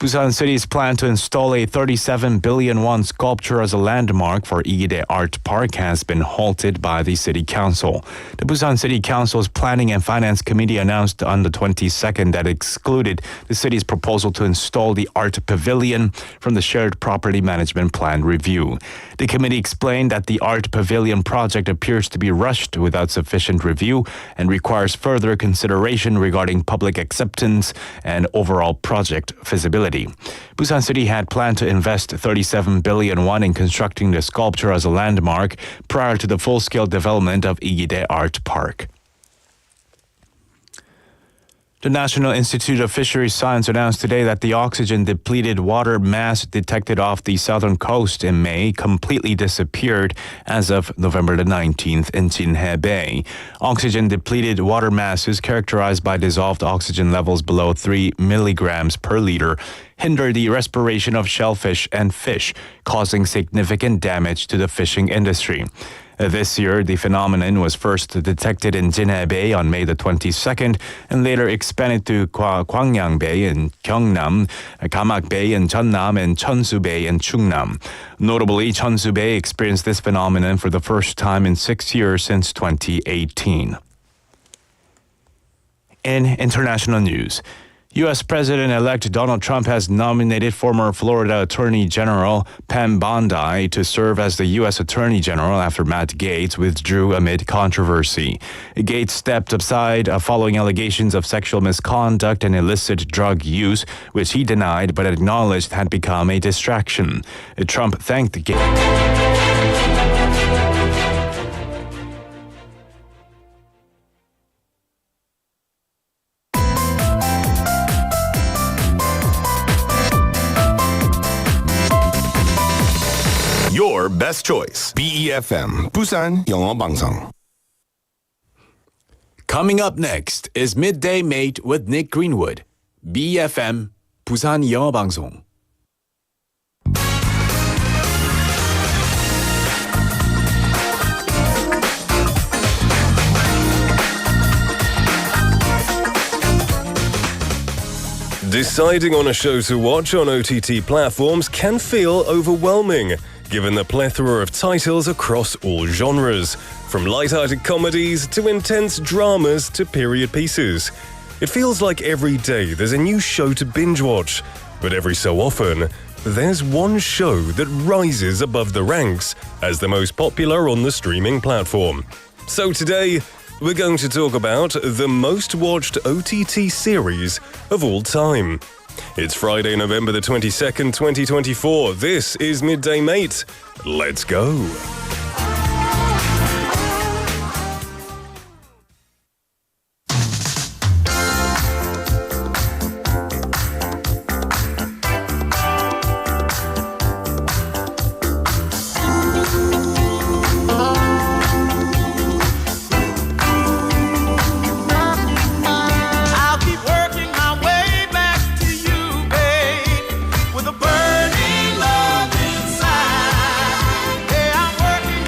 Busan City's plan to install a 37 billion won sculpture as a landmark for Igide Art Park has been halted by the City Council. The Busan City Council's Planning and Finance Committee announced on the 22nd that it excluded the city's proposal to install the art pavilion from the Shared Property Management Plan review. The committee explained that the art pavilion project appears to be rushed without sufficient review and requires further consideration regarding public acceptance and overall project feasibility. Busan City had planned to invest 37 billion won in constructing the sculpture as a landmark prior to the full-scale development of Igide Art Park. The National Institute of Fisheries Science announced today that the oxygen-depleted water mass detected off the southern coast in May completely disappeared as of November the 19th in Jinhae Bay. Oxygen-depleted water mass is characterized by dissolved oxygen levels below 3 milligrams per liter, hinder the respiration of shellfish and fish, causing significant damage to the fishing industry. This year, the phenomenon was first detected in Jinhae Bay on May the 22nd and later expanded to Gwangyang Bay in Gyeongnam, Gamak Bay in Jeonnam, and Cheonsu Bay in Chungnam. Notably, Cheonsu Bay experienced this phenomenon for the first time in 6 years since 2018. In international news, U.S. President-elect Donald Trump has nominated former Florida Attorney General Pam Bondi to serve as the U.S. Attorney General after Matt Gaetz withdrew amid controversy. Gaetz stepped aside following allegations of sexual misconduct and illicit drug use, which he denied but acknowledged had become a distraction. Trump thanked Gaetz. Your best choice. BEFM 부산영어방송. Coming up next is Midday Mate with Nick Greenwood. BEFM 부산영어방송. Deciding on a show to watch on OTT platforms can feel overwhelming, given the plethora of titles across all genres, from light-hearted comedies to intense dramas to period pieces. It feels like every day there's a new show to binge-watch, but every so often, there's one show that rises above the ranks as the most popular on the streaming platform. So today, we're going to talk about the most watched OTT series of all time. It's Friday, November the 22nd, 2024. This is Midday Mate. Let's go. Working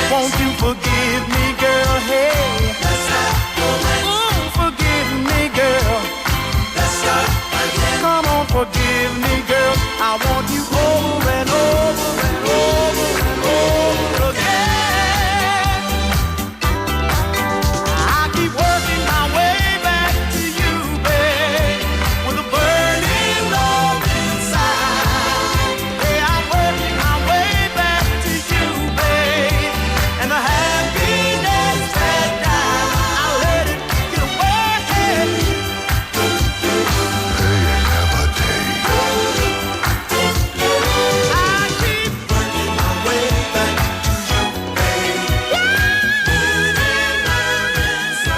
Won't you forgive me, girl? Hey, let's start romance. Ooh, forgive me, girl. Let's start again. Come on, forgive me, girl. I want you over and over and over and over again. I keep working my way back to you, babe, with a burning love inside. Hey, I'm working my way back to you, babe, and the happiness that died, I let it get away. I keep working my way back to you, babe. Burning love inside.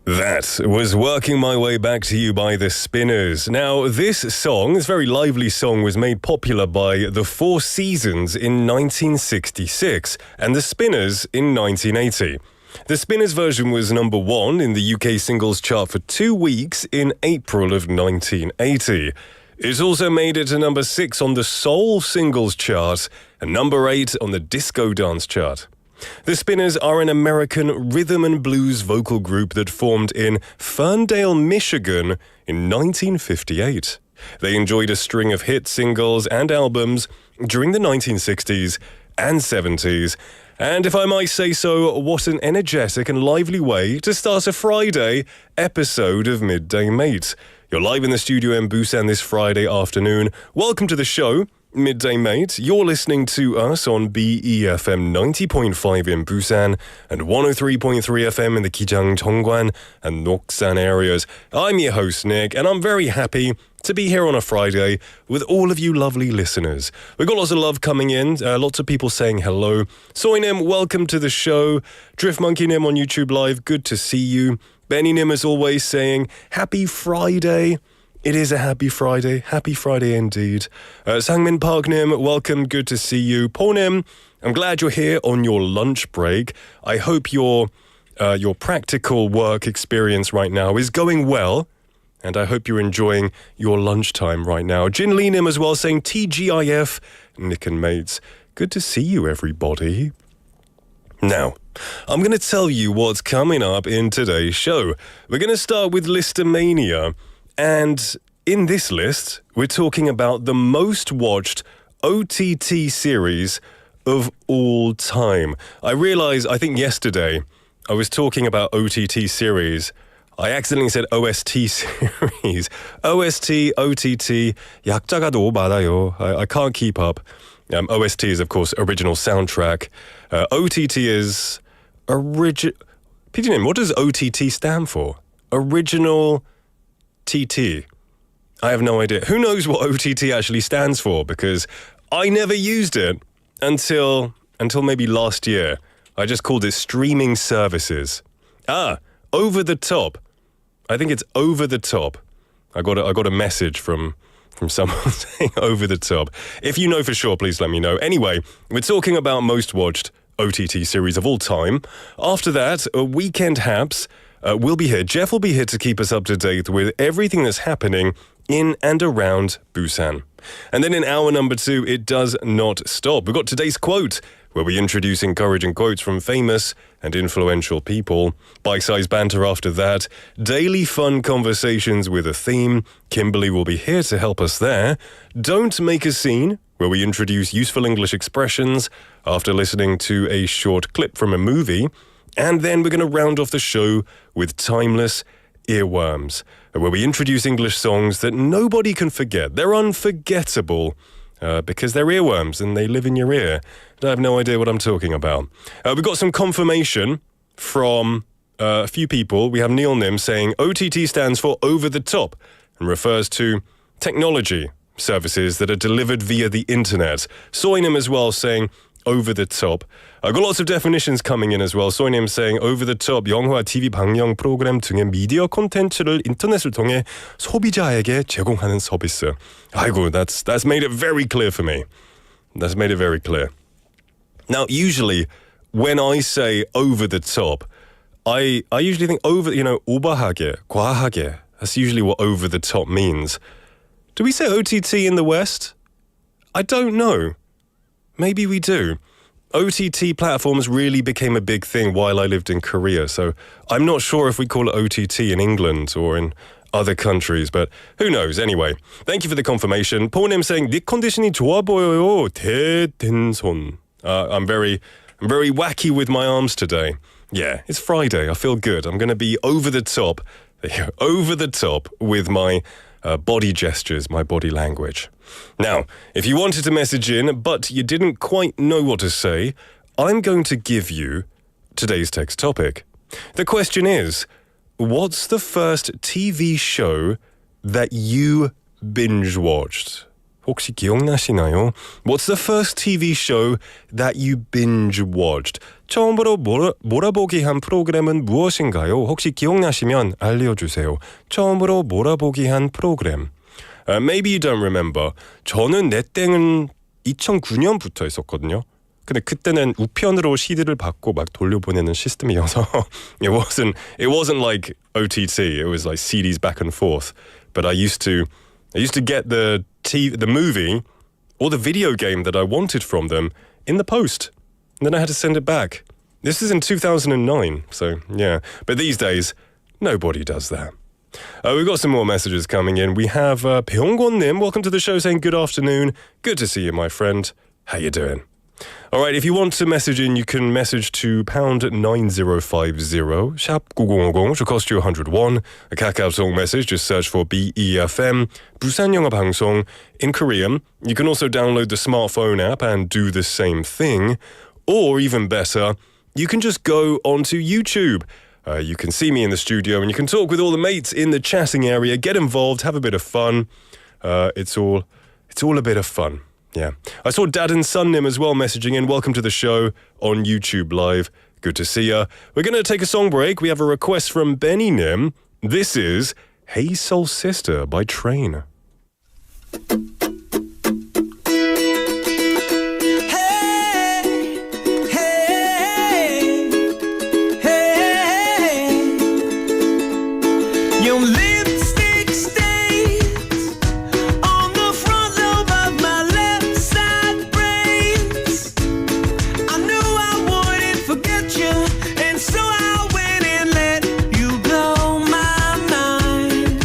That was Working My Way Back to You by the Spinners. Now, this song, this very lively song, was made popular by the Four Seasons in 1966 and the Spinners in 1980. The Spinners version was number 1 in the UK singles chart for 2 weeks in April of 1980. It also made it to number 6 on the Soul singles chart and number 8 on the Disco Dance chart. The Spinners are an American rhythm and blues vocal group that formed in Ferndale, Michigan in 1958. They enjoyed a string of hit singles and albums during the 1960s and 70s. And if I might say so, what an energetic and lively way to start a Friday episode of Midday Mate. You're live in the studio in Busan this Friday afternoon. Welcome to the show, Midday Mate. You're listening to us on BEFM 90.5 in Busan and 103.3 FM in the Gijang, Dongguan and Noksan areas. I'm your host, Nick, and I'm very happy to be here on a Friday with all of you lovely listeners. We've got lots of love coming in, lots of people saying hello. Soinim, welcome to the show. Drift Monkey Nim on YouTube Live, good to see you. Benny Nim as always saying, happy Friday. It is a happy Friday indeed. Sangmin Park Nim, welcome, good to see you. Ponim, I'm glad you're here on your lunch break. I hope your practical work experience right now is going well. And I hope you're enjoying your lunchtime right now. Jin Lee Nim as well saying TGIF, Nick and mates. Good to see you, everybody. Now, I'm going to tell you what's coming up in today's show. We're going to start with Listomania. And in this list, we're talking about the most watched OTT series of all time. I realized, I think yesterday, I was talking about OTT series. I accidentally said OST series. OST, OTT, 약자가 너무 많아요. I can't keep up. OST is, of course, original soundtrack. OTT is PDM, what does OTT stand for? Original TT. I have no idea. Who knows what OTT actually stands for? Because I never used it until maybe last year. I just called it streaming services. Over the top. I think it's over the top. I got a message from someone saying over the top. If you know for sure, please let me know. Anyway, we're talking about most watched OTT series of all time. After that, Weekend Haps will be here. Jeff will be here to keep us up to date with everything that's happening in and around Busan. And then in hour number 2, it does not stop. We've got today's quote, where we introduce encouraging quotes from famous and influential people. Bite-sized banter after that. Daily fun conversations with a theme. Kimberly will be here to help us there. Don't Make a Scene, where we introduce useful English expressions after listening to a short clip from a movie. And then we're going to round off the show with Timeless Earworms, where we introduce English songs that nobody can forget. They're unforgettable. Because they're earworms and they live in your ear. I have no idea what I'm talking about. We've got some confirmation from a few people. We have Neil Nim saying OTT stands for over the top and refers to technology services that are delivered via the internet. Soinim as well saying over the top. I've got lots of definitions coming in as well. Soinim saying over the top 영화, TV 방영 프로그램 등의 미디어 콘텐츠를 인터넷을 통해 소비자에게 제공하는 서비스. 아이고, that's made it very clear for me. That's made it very clear. Now, usually when I say over the top, I usually think over, 오버하게, 과하게. That's usually what over the top means. Do we say OTT in the West? I don't know. Maybe we do. OTT platforms really became a big thing while I lived in Korea, so I'm not sure if we call it OTT in England or in other countries, but who knows? Anyway, thank you for the confirmation. 포님 saying, 네 컨디션이 좋아 보여요. 대댄손. I'm very wacky with my arms today. Yeah, it's Friday. I feel good. I'm going to be over the top with my body gestures, my body language. Now, if you wanted to message in, but you didn't quite know what to say, I'm going to give you today's text topic. The question is, what's the first TV show that you binge-watched? 혹시 기억나시나요? What's the first TV show that you binge-watched? 처음으로 몰아보기 한 프로그램은 무엇인가요? 혹시 기억나시면 알려주세요. 처음으로 몰아보기 한 프로그램. Maybe you don't remember. 저는 내 땡은 2009년부터 있었거든요. 근데 그때는 우편으로 CD를 받고 막 돌려보내는 시스템이어서 it wasn't like OTT. It was like CDs back and forth. But I used to get the movie or the video game that I wanted from them in the post. And then I had to send it back. This is in 2009, so yeah. But these days, nobody does that. We've got some more messages coming in. We have Pyeonggon-nim, welcome to the show, saying good afternoon. Good to see you, my friend. How you doing? All right, if you want to message in, you can message to #9050, 샵 9050, which will cost you 100 won. A Kakao song message, just search for BEFM, 부산영어방송 in Korean. You can also download the smartphone app and do the same thing. Or even better, you can just go onto YouTube. You can see me in the studio and you can talk with all the mates in the chatting area, get involved, have a bit of fun. It's all a bit of fun. Yeah. I saw Dad and Son Nim as well messaging in. Welcome to the show on YouTube Live. Good to see ya. We're going to take a song break. We have a request from Benny Nim. This is Hey Soul Sister by Train. Your lipstick stains on the front lobe of my left side brains. I knew I wouldn't forget you, and so I went and let you blow my mind.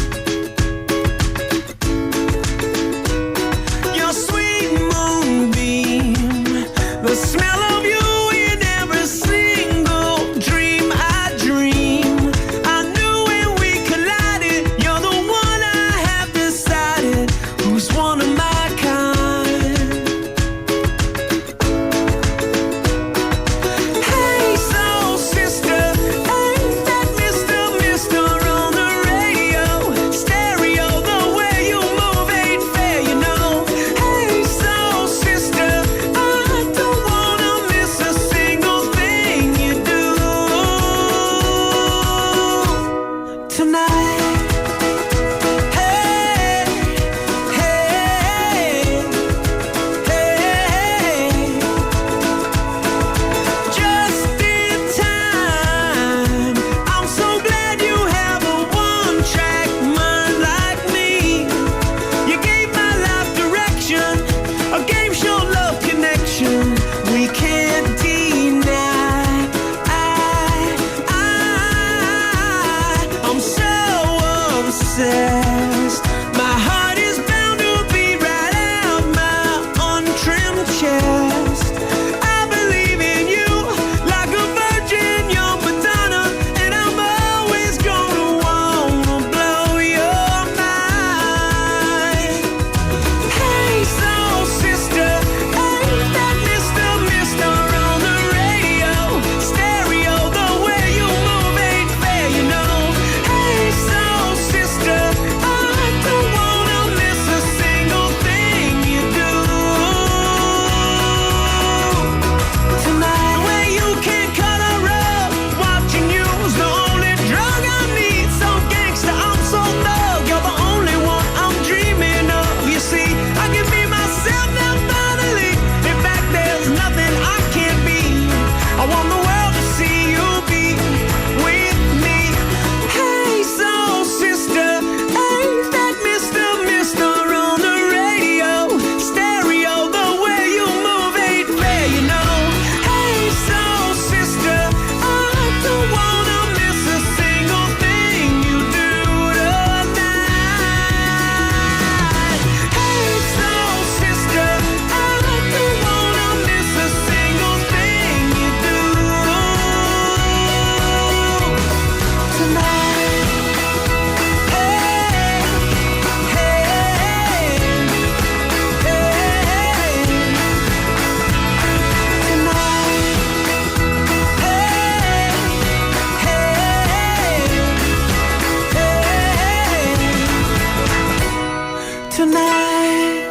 tonight.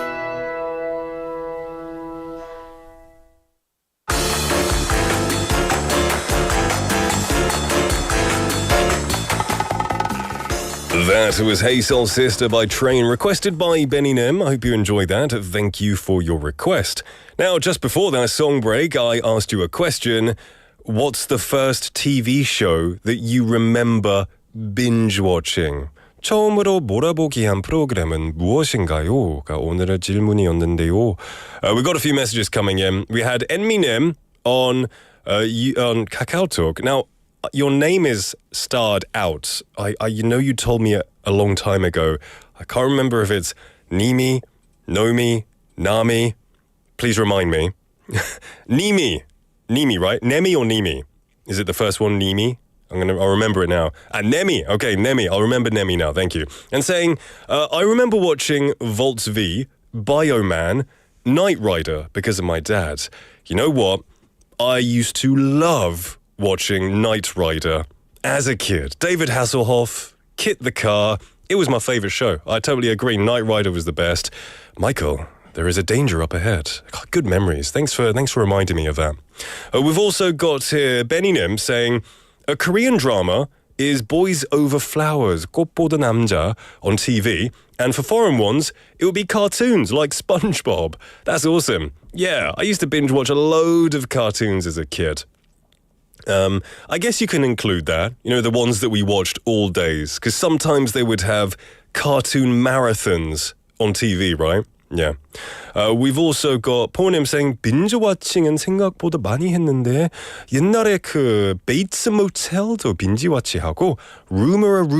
That was Hey Soul Sister by Train, requested by Benny Nim. I hope you enjoyed that. Thank you for your request. Now, just before that song break, I asked you a question. What's the first TV show that you remember binge-watching? 처음으로 몰아보기 한 프로그램은 무엇인가요? 가 오늘의 질문이었는데요. We've got a few messages coming in. We had Enmi Nim on KakaoTalk. Now, your name is starred out. You know you told me a long time ago. I can't remember if it's Nimi, Nomi, Nami. Please remind me. Nimi, right? Nemi or Nimi? Is it the first one, Nimi? I'll remember it now. Nemi. Okay, Nemi. I'll remember Nemi now. Thank you. And saying, I remember watching Volts V, Bioman, Knight Rider because of my dad. You know what? I used to love watching Knight Rider as a kid. David Hasselhoff, Kit the Car. It was my favorite show. I totally agree. Knight Rider was the best. Michael, there is a danger up ahead. God, good memories. Thanks for reminding me of that. We've also got here Benny Nim saying, a Korean drama is Boys Over Flowers, 꽃보다 남자, on TV. And for foreign ones, it would be cartoons like SpongeBob. That's awesome. Yeah, I used to binge watch a load of cartoons as a kid. I guess you can include that, you know, the ones that we watched all days, because sometimes they would have cartoon marathons on TV, right? Yeah. We've also got 포님 saying binge watching은 생각보다 많이 했는데 옛날에 그 Bates Motel도 binge watch하고 rumor of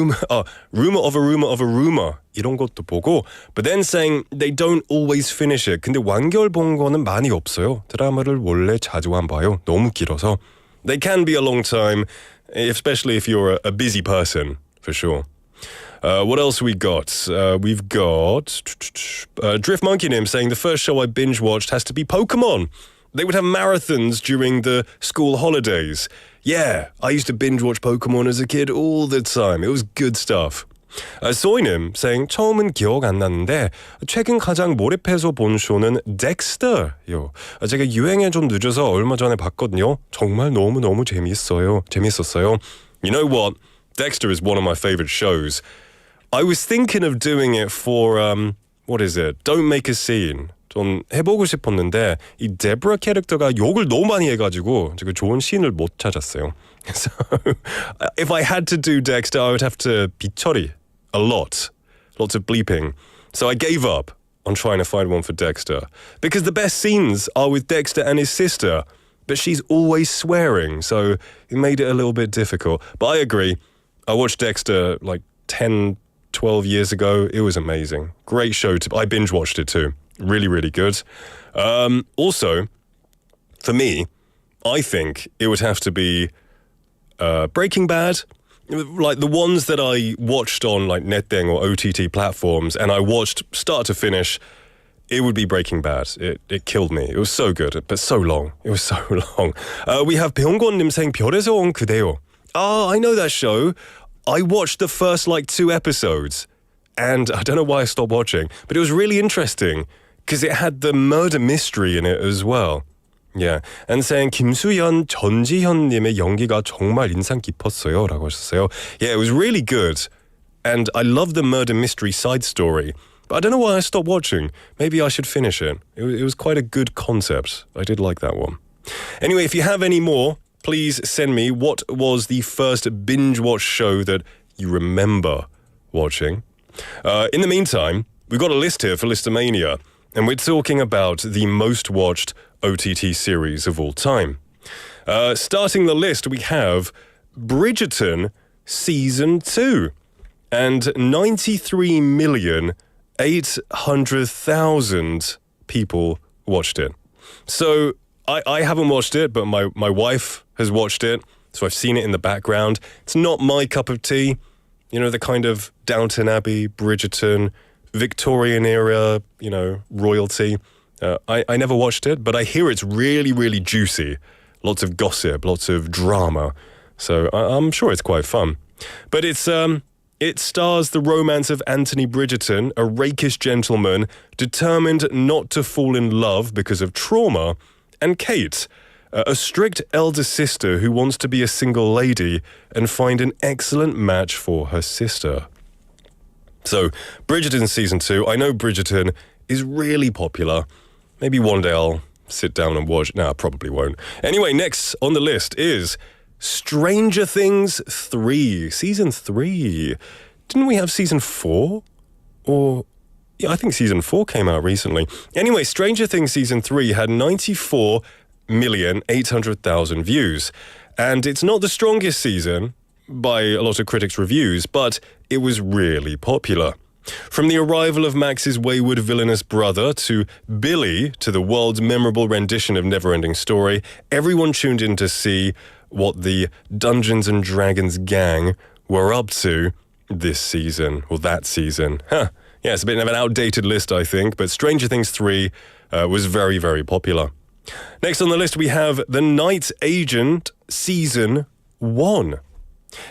a rumor 이런 것도 보고, but then saying they don't always finish it. 근데 완결 본 거는 많이 없어요. 드라마를 원래 자주 안 봐요. 너무 길어서. They can be a long time, especially if you're a busy person, for sure. What else we got? We've got Drift Monkey Nim saying the first show I binge watched has to be Pokemon. They would have marathons during the school holidays. Yeah, I used to binge watch Pokemon as a kid all the time. It was good stuff. 소이님 saying 처음은 기억 안 나는데 최근 가장 몰입해서 본 쇼는 덱스터요. 제가 유행에 좀 늦어서 얼마 전에 봤거든요. 정말 너무너무 재밌었어요. You know what? Dexter is one of my favorite shows. I was thinking of doing it for what is it? Don't Make a Scene. 좀 해보고 싶었는데 이 데브라 캐릭터가 욕을 너무 많이 해가지고 제가 좋은 씬을 못 찾았어요. So if I had to do Dexter, I would have to 비처리 lots of bleeping. So I gave up on trying to find one for Dexter because the best scenes are with Dexter and his sister, but she's always swearing, so it made it a little bit difficult. But I agree. I watched Dexter like 10, 12 years ago. It was amazing. Great show. I binge watched it too. Really, really good. Also, for me, I think it would have to be Breaking Bad. Like the ones that I watched on like Netdeng or OTT platforms and I watched start to finish, it would be Breaking Bad. It killed me. It was so good, but so long. It was so long. We have 병권님 saying 별에서 온 그대요. Oh, I know that show. I watched the first like 2 episodes and I don't know why I stopped watching, but it was really interesting because it had the murder mystery in it as well. Yeah, and saying 김수현, 전지현님의 연기가 정말 인상 깊었어요 라고 하셨어요. Yeah, it was really good. And I love the murder mystery side story. But I don't know why I stopped watching. Maybe I should finish it. It was quite a good concept. I did like that one. Anyway, if you have any more, please send me what was the first binge watch show that you remember watching. In the meantime, we've got a list here for Listomania. And we're talking about the most watched OTT series of all time. Starting the list, we have Bridgerton Season 2. And 93,800,000 people watched it. So I haven't watched it, but my wife has watched it. So I've seen it in the background. It's not my cup of tea. You know, the kind of Downton Abbey, Bridgerton, Victorian era, you know, royalty. I never watched it, but I hear it's really, really juicy. Lots of gossip, lots of drama. So I'm sure it's quite fun. But it's It stars the romance of Anthony Bridgerton, a rakish gentleman determined not to fall in love because of trauma, and Kate, a strict elder sister who wants to be a single lady and find an excellent match for her sister. So, Bridgerton Season 2, I know Bridgerton is really popular. Maybe one day I'll sit down and watch. No, I probably won't. Anyway, next on the list is Stranger Things 3, Season 3. Didn't we have Season 4? Or, yeah, I think Season 4 came out recently. Anyway, Stranger Things Season 3 had 94,800,000 views. And it's not the strongest season by a lot of critics' reviews, but it was really popular. From the arrival of Max's wayward villainous brother to Billy to the world's memorable rendition of Neverending Story, everyone tuned in to see what the Dungeons and Dragons gang were up to this season, or that season. Yeah, it's a bit of an outdated list, I think, but Stranger Things 3 was very, very popular. Next on the list, we have The Night Agent Season 1.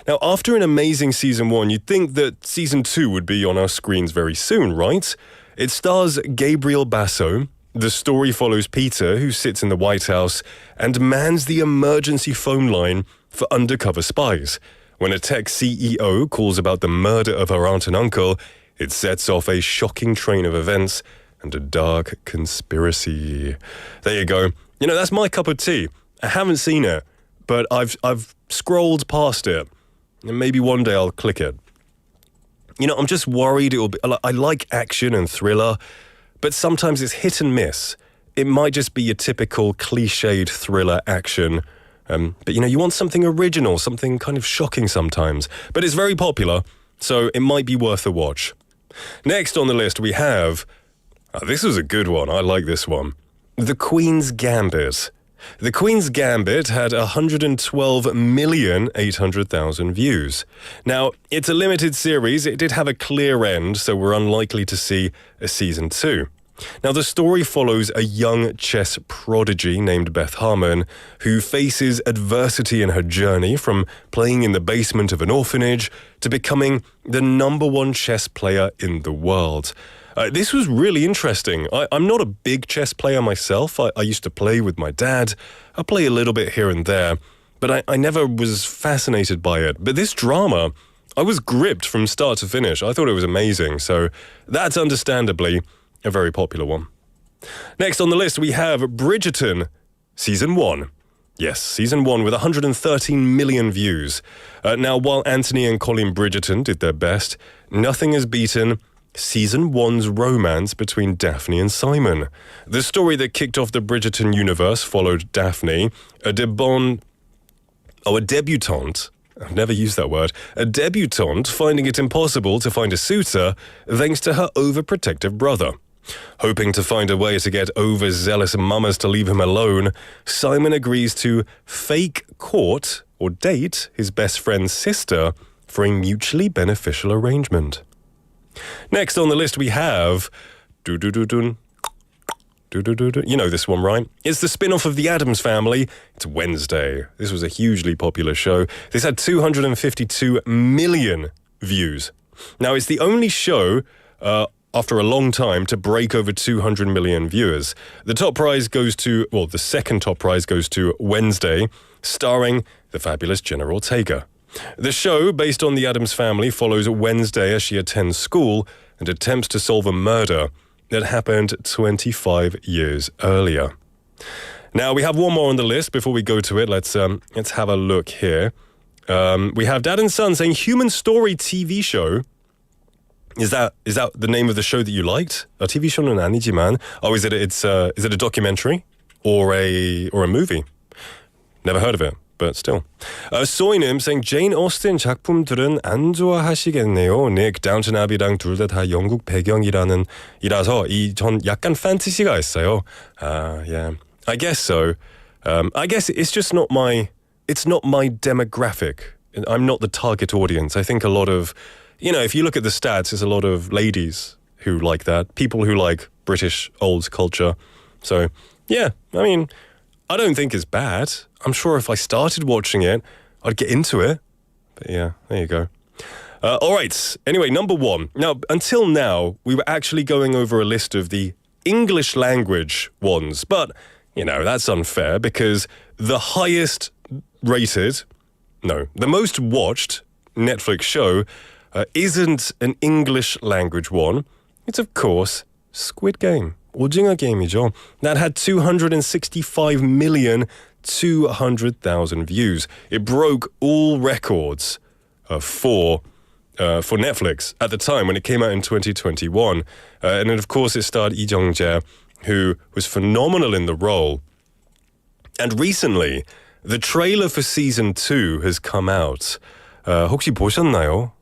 Now, after an amazing Season 1, you'd think that Season 2 would be on our screens very soon, right? It stars Gabriel Basso. The story follows Peter, who sits in the White House and mans the emergency phone line for undercover spies. When a tech CEO calls about the murder of her aunt and uncle, it sets off a shocking train of events and a dark conspiracy. There you go. You know, that's my cup of tea. I haven't seen it, but I've scrolled past it, and maybe one day I'll click it. You know, I'm just worried it'll be. I like action and thriller, but sometimes it's hit and miss. It might just be a typical cliched thriller action. But, you know, you want something original, something kind of shocking sometimes. But it's very popular, so it might be worth a watch. Next on the list, we have... this was a good one. I like this one. The Queen's Gambit. The Queen's Gambit had 112,800,000 views. Now, it's a limited series. It did have a clear end, so we're unlikely to see a Season 2. Now, the story follows a young chess prodigy named Beth Harmon who faces adversity in her journey from playing in the basement of an orphanage to becoming the #1 chess player in the world. This was really interesting. I'm not a big chess player myself. I used to play with my dad. I play a little bit here and there, but I never was fascinated by it. But this drama, I was gripped from start to finish. I thought it was amazing. So that's understandably a very popular one. Next on the list, we have Bridgerton Season 1. Yes, Season 1 with 113 million views. Now, while Anthony and Colin Bridgerton did their best, nothing has beaten Season 1's romance between Daphne and Simon. The story that kicked off the Bridgerton universe followed Daphne, a debutante, I've never used that word, a debutante finding it impossible to find a suitor thanks to her overprotective brother. Hoping to find a way to get overzealous mamas to leave him alone, Simon agrees to fake court or date his best friend's sister for a mutually beneficial arrangement. Next on the list we have... You know this one, right? It's the spin-off of The Addams Family. It's Wednesday. This was a hugely popular show. This had 252 million views. Now, it's the only show... after a long time, to break over 200 million viewers. The second top prize goes to Wednesday, starring the fabulous Jenna Ortega. The show, based on The Addams Family, follows Wednesday as she attends school and attempts to solve a murder that happened 25 years earlier. Now, we have one more on the list. Before we go to it, let's have a look here. We have Dad and Son saying Human Story TV show. Is that the name of the show that you liked? A TV show 는 아니지만. Oh, is it a documentary or a movie? Never heard of it, but still. 소이님 saying Jane Austen 작품들은 안 좋아하시겠네요. Nick, Downton Abbey랑 둘 다 영국 배경이라서 전 약간 판타지가 있어요. Yeah, I guess so. I guess it's just not my demographic. I'm not the target audience. I think a lot of, if you look at the stats, there's a lot of ladies who like that, people who like British old culture. So, yeah, I mean, I don't think it's bad. I'm sure if I started watching it, I'd get into it. But yeah, there you go. All right. Anyway, number one. Now, until now, we were actually going over a list of the English language ones. But, that's unfair because the most watched Netflix show isn't an English language one. It's, of course, Squid Game. 오징어 게임이죠. That had 265,200,000 views. It broke all records for Netflix at the time when it came out in 2021. And then, of course, it starred Lee Jung-jae, who was phenomenal in the role. And recently, the trailer for season 2 has come out. 혹시 보셨나요?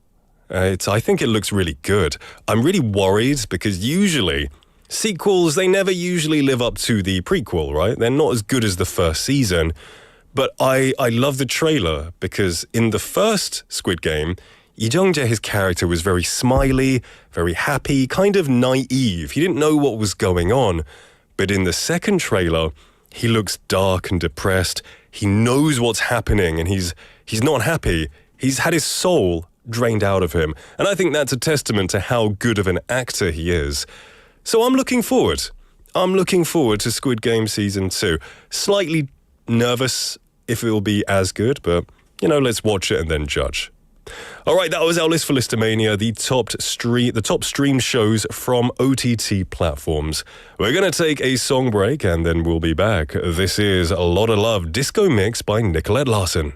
I think it looks really good. I'm really worried because usually sequels, they never usually live up to the prequel, right? They're not as good as the first season. But I love the trailer because in the first Squid Game, Lee Jung-jae, his character, was very smiley, very happy, kind of naive. He didn't know what was going on. But in the second trailer, he looks dark and depressed. He knows what's happening and he's not happy. He's had his soul drained out of him. And I think that's a testament to how good of an actor he is. So I'm looking forward. To Squid Game Season 2. Slightly nervous if it will be as good, but, let's watch it and then judge. All right, that was our list for Listomania, the top stream shows from OTT platforms. We're going to take a song break and then we'll be back. This is A Lot of Love Disco Mix by Nicolette Larson.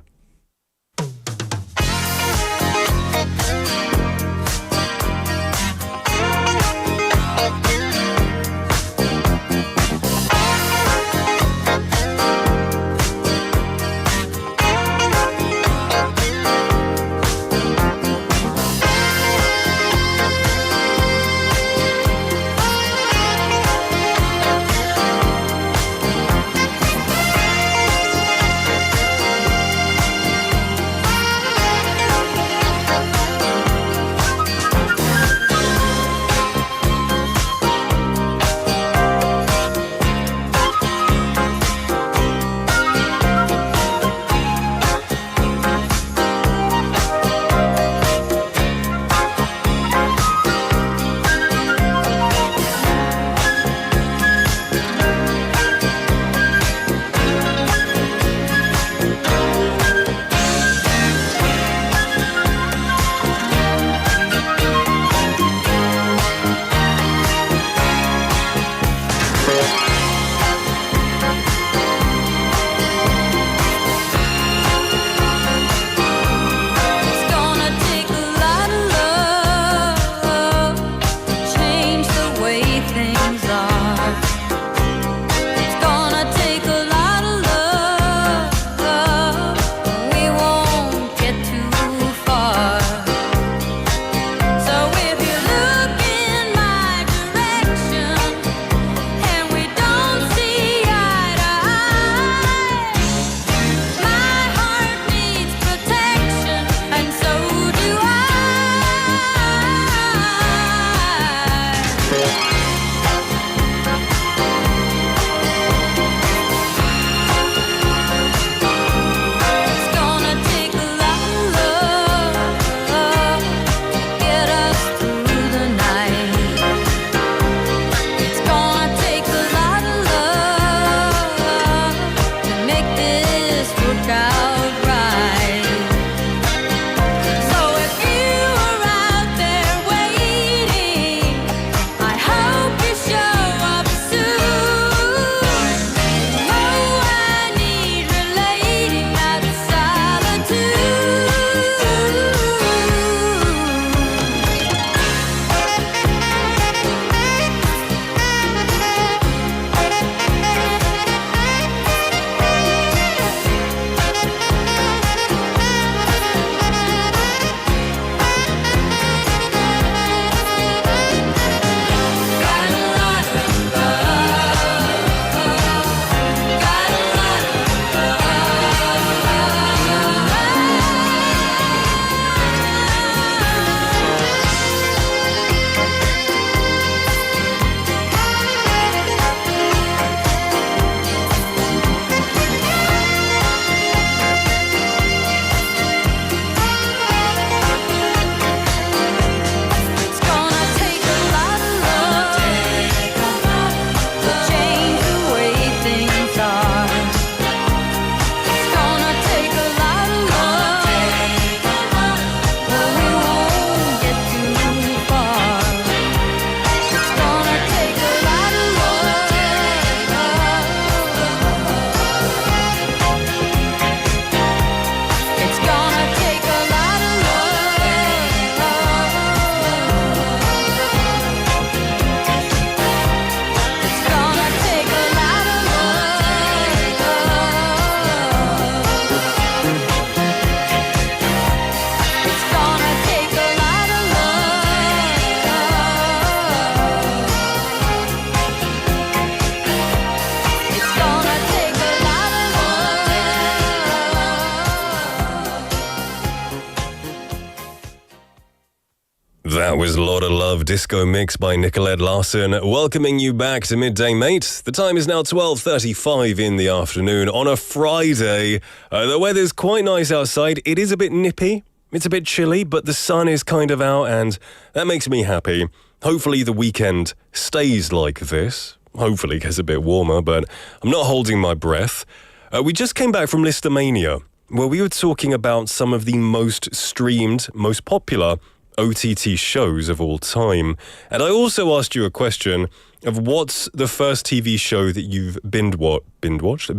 was Lotta Love Disco Mix by Nicolette Larson, welcoming you back to Midday Mate. The time is now 12:35 in the afternoon on a Friday. The weather's quite nice outside. It is a bit nippy. It's a bit chilly, but the sun is kind of out, and that makes me happy. Hopefully the weekend stays like this. Hopefully it gets a bit warmer, but I'm not holding my breath. We just came back from Listomania, where we were talking about some of the most streamed, most popular OTT shows of all time. And I also asked you a question of what's the first TV show that you've binge-watched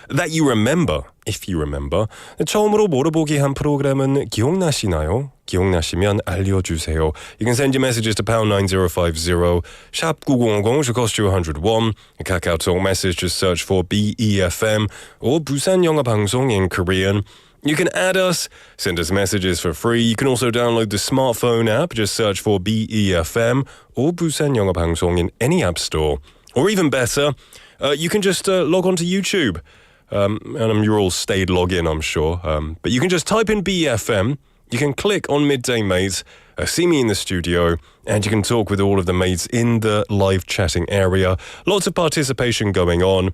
that you remember, if you remember. 처음으로 물어보기 한 프로그램은 기억나시나요? 기억나시면 알려주세요. You can send your messages to pound 9050, 샵 9050, should cost you 101. A KakaoTalk message, just search for BEFM or 부산영어방송 in Korean. You can add us, send us messages for free. You can also download the smartphone app. Just search for BEFM or 부산영어방송 in any app store. Or even better, you can just log on to YouTube. And you're all stayed login, I'm sure. But you can just type in BEFM. You can click on Midday Mate, see me in the studio, and you can talk with all of the mates in the live chatting area. Lots of participation going on.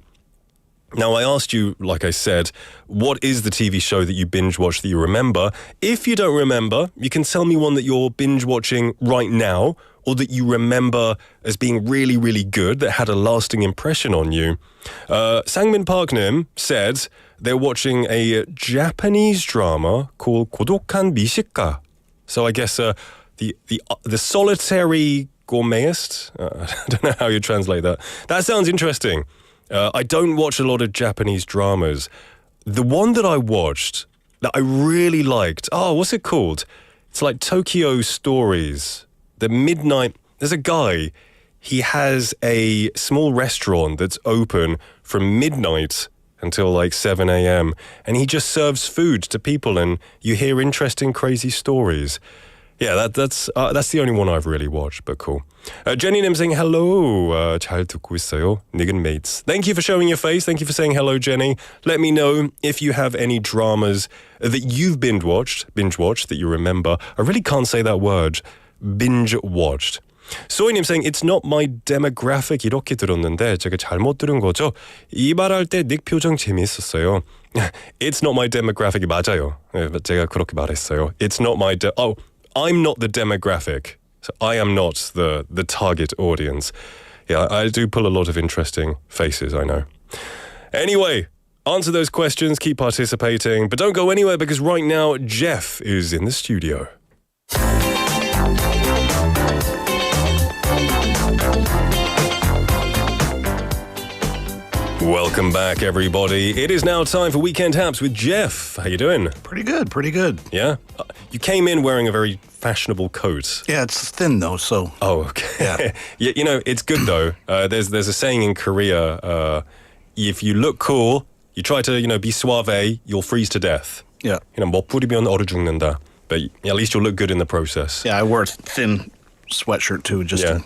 Now, I asked you, like I said, what is the TV show that you binge-watched that you remember? If you don't remember, you can tell me one that you're binge-watching right now or that you remember as being really, really good, that had a lasting impression on you. Sangmin Parknim said they're watching a Japanese drama called 고독한 미식가. So I guess the solitary gourmetist? I don't know how you translate that. That sounds interesting. I don't watch a lot of Japanese dramas. The one that I watched that I really liked, what's it called? It's like Tokyo Stories. There's a guy, he has a small restaurant that's open from midnight until like 7 a.m. and he just serves food to people and you hear interesting, crazy stories. Yeah, that's the only one I've really watched, but cool. Jenny Nim saying hello. 잘 듣고 있어요. Niggin mates. Thank you for showing your face. Thank you for saying hello, Jenny. Let me know if you have any dramas that you've binge-watched that you remember. I really can't say that word. Binge-watched. 소희님 saying it's not my demographic 이렇게 들었는데 제가 잘못 들은 거죠? 이 말할 때 닉 표정 재미있었어요. It's not my demographic 맞아요. 제가 그렇게 말했어요. It's not my I'm not the demographic. So I am not the target audience. Yeah, I do pull a lot of interesting faces, I know. Anyway, answer those questions, keep participating, but don't go anywhere because right now Jeff is in the studio. Welcome back, everybody. It is now time for Weekend Haps with Jeff. How you doing? Pretty good. Yeah? You came in wearing a very fashionable coat. Yeah, it's thin though, so. Oh, okay. Yeah. You know, it's good though. There's a saying in Korea, if you look cool, you try to, be suave, you'll freeze to death. Yeah. 못 부리면 얼어 죽는다. But at least you'll look good in the process. Yeah, I wear a thin sweatshirt too, just to,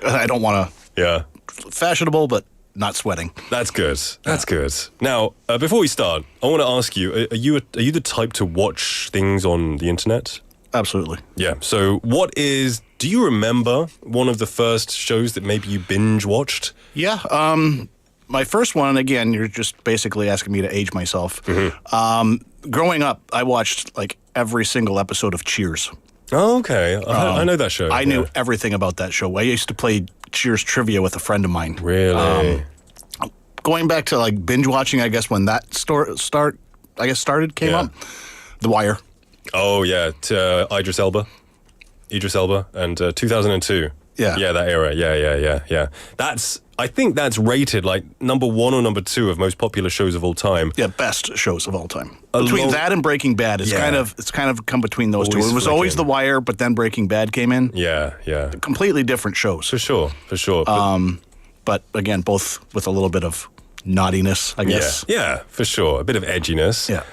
I don't want to. Yeah. Fashionable, but not sweating. That's good. That's good. Now, before we start, I want to ask you: Are you the type to watch things on the internet? Absolutely. Yeah. So, do you remember one of the first shows that maybe you binge watched? Yeah. My first one, again, you're just basically asking me to age myself. Mm-hmm. Growing up, I watched like every single episode of Cheers. Oh, okay. I know that show. I knew everything about that show. I used to play Cheers trivia with a friend of mine. Really? Going back to like binge watching, I guess when that came up, The Wire. Oh yeah, Idris Elba, and 2002. Yeah, that era. Yeah. I think that's rated like number 1 or number 2 of most popular shows of all time. Yeah, best shows of all time. Between that and Breaking Bad, it's kind of come between those two. It was always The Wire, but then Breaking Bad came in. Yeah. Completely different shows. For sure. But again, both with a little bit of naughtiness, I guess. Yeah, for sure. A bit of edginess. Yeah.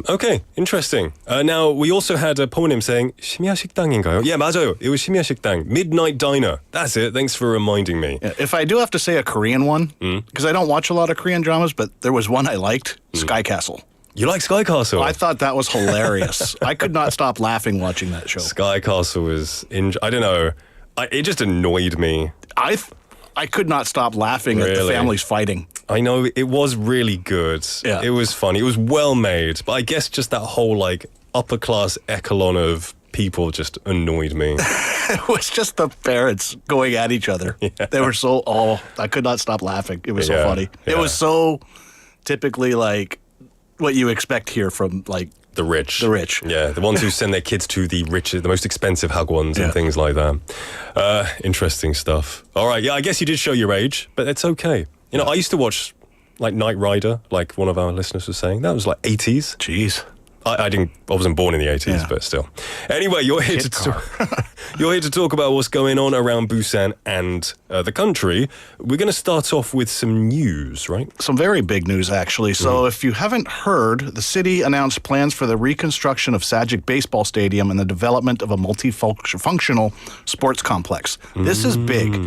Okay, interesting. Now, we also had a poem saying 심야 식당인가요? Yeah, 맞아요. It was 심야 식당. Midnight Diner. That's it. Thanks for reminding me. Yeah, if I do have to say a Korean one, because I don't watch a lot of Korean dramas, but there was one I liked, Sky Castle. You like Sky Castle? I thought that was hilarious. I could not stop laughing watching that show. Sky Castle was, I don't know, it just annoyed me. I could not stop laughing at the families fighting. I know, it was really good. Yeah. It was funny. It was well made. But I guess just that whole, like, upper class echelon of people just annoyed me. It was just the parents going at each other. Yeah. They were I could not stop laughing. It was so funny. Yeah. It was so typically like what you expect here from like the rich. Yeah, the ones who send their kids to the richest, the most expensive hagwons and things like that. Interesting stuff. All right, yeah, I guess you did show your age, but it's okay. You know, I used to watch like Knight Rider, like one of our listeners was saying. That was like 80s. Jeez. I wasn't born in the 80s, but still. Anyway, you're here to talk about what's going on around Busan and the country. We're going to start off with some news, right? Some very big news, actually. So if you haven't heard, the city announced plans for the reconstruction of Sajik Baseball Stadium and the development of a multifunctional sports complex. This is big.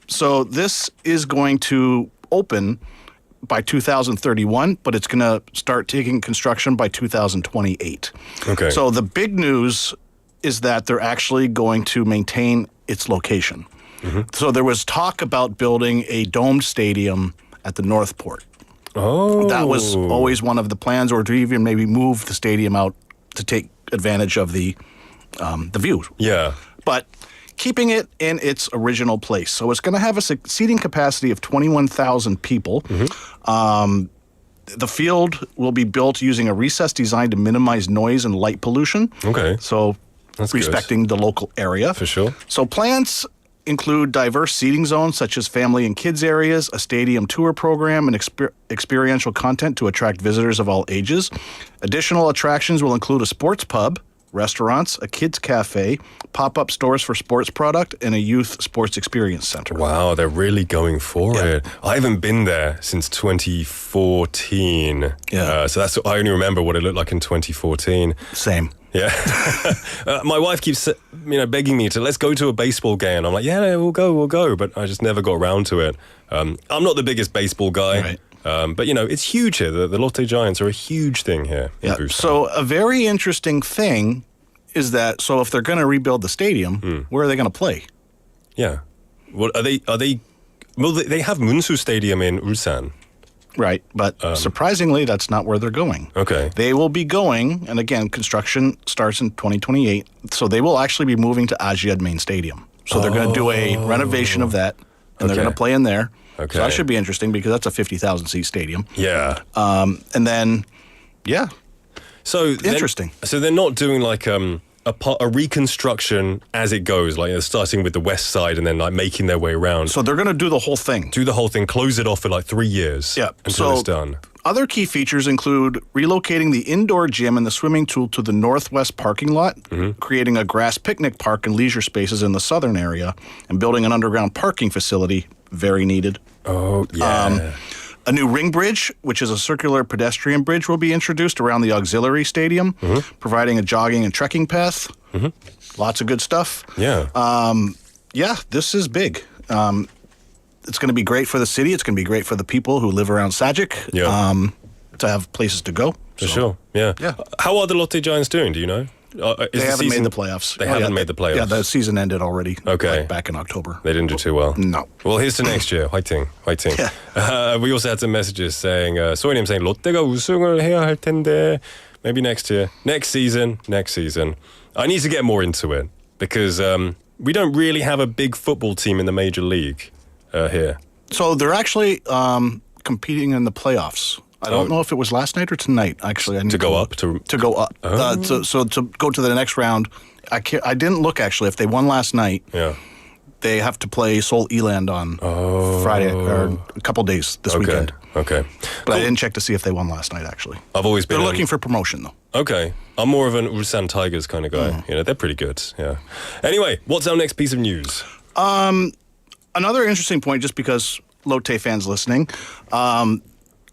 So this is going to open by 2031, but it's going to start taking construction by 2028. Okay. So the big news is that they're actually going to maintain its location. So there was talk about building a domed stadium at the North Port. Oh. That was always one of the plans, or to even maybe move the stadium out to take advantage of the views. Yeah. But keeping it in its original place. So it's going to have a seating capacity of 21,000 people. The field will be built using a recess designed to minimize noise and light pollution. Okay. So That's respecting the local area. For sure. So plans include diverse seating zones such as family and kids areas, a stadium tour program, and experiential content to attract visitors of all ages. Additional attractions will include a sports pub, restaurants, a kids cafe, pop-up stores for sports product, and a youth sports experience center. Wow, they're really going for it. I haven't been there since 2014. Yeah. So I only remember what it looked like in 2014. Same. Yeah. My wife keeps begging me to, let's go to a baseball game. I'm like, yeah, we'll go. But I just never got around to it. I'm not the biggest baseball guy. Right. But, it's huge here. The Lotte Giants are a huge thing here. Yeah. So a very interesting thing is that, so if they're going to rebuild the stadium, where are they going to play? Yeah. Well, they have Munsu Stadium in Ulsan. Right. But surprisingly, that's not where they're going. Okay. They will be going, and again, construction starts in 2028. So they will actually be moving to Ajiad Main Stadium. So they're going to do a renovation of that, and they're going to play in there. Okay. So that should be interesting because that's a 50,000 seat stadium. Yeah. And then, So interesting. So they're not doing like a reconstruction as it goes, like starting with the west side and then like making their way around. So they're going to do the whole thing. Do the whole thing, close it off for like 3 years. Yeah. Until it's done. Other key features include relocating the indoor gym and the swimming pool to the northwest parking lot, creating a grass picnic park and leisure spaces in the southern area, and building an underground parking facility, very needed. Oh, yeah. A new ring bridge, which is a circular pedestrian bridge, will be introduced around the auxiliary stadium, providing a jogging and trekking path. Lots of good stuff. Yeah. This is big. It's going to be great for the city. It's going to be great for the people who live around Sajik to have places to go. For sure. Yeah. How are the Lotte Giants doing? Do you know? They haven't made the playoffs. They haven't made the playoffs. Yeah, the season ended already. Okay. Back in October. They didn't do too well. No. Well, here's to next year. 화이팅. We also had some messages saying, 소희님 saying, 롯데가 우승을 해야 할 텐데, maybe next year. Next season. I need to get more into it because we don't really have a big football team in the major league here. So they're actually competing in the playoffs. I don't know if it was last night or tonight. Actually, I need to go up. To go up. So to go to the next round, I didn't look actually. If they won last night, they have to play Seoul Eland on Friday or a couple days this weekend. Okay. But I didn't check to see if they won last night. Actually, I've always been. They're looking for promotion though. Okay, I'm more of an Ulsan Tigers kind of guy. They're pretty good. Yeah. Anyway, what's our next piece of news? Another interesting point, just because Lotte fans listening.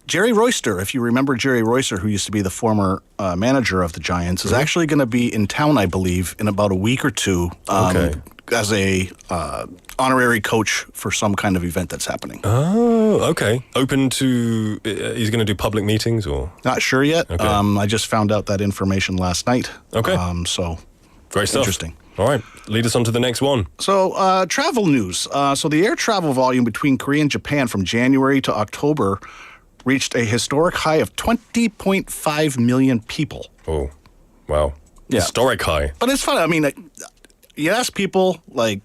Jerry Royster, if you remember Jerry Royster, who used to be the former manager of the Giants, is actually going to be in town, I believe, in about a week or two as a honorary coach for some kind of event that's happening. Oh, okay. Open to... he's going to do public meetings or...? Not sure yet. Okay. I just found out that information last night. Okay. So, Great stuff. interesting. All right. Lead us on to the next one. So, travel news. So the air travel volume between Korea and Japan from January to October reached a historic high of 20.5 million people. Oh, wow. Yeah. Historic high. But it's fun. I mean, you ask people, like,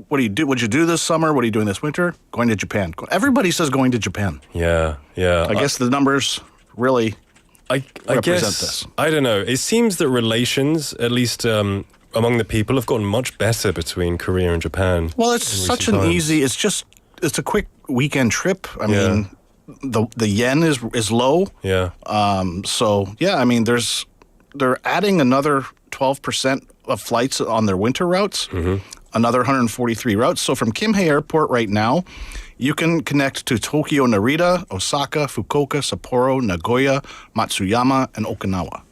what do you do? What'd you do this summer? What are you doing this winter? Going to Japan. Everybody says going to Japan. Yeah. I guess the numbers really I represent guess, this. I don't know. It seems that relations, at least among the people, have gotten much better between Korea and Japan. Well, it's in such recent an times. easy. It's a quick weekend trip. I mean, the yen is low. Yeah. So yeah, I mean, they're adding another 12% of flights on their winter routes. Another 143 routes. So from Kimhae Airport right now, you can connect to Tokyo, Narita, Osaka, Fukuoka, Sapporo, Nagoya, Matsuyama, and Okinawa.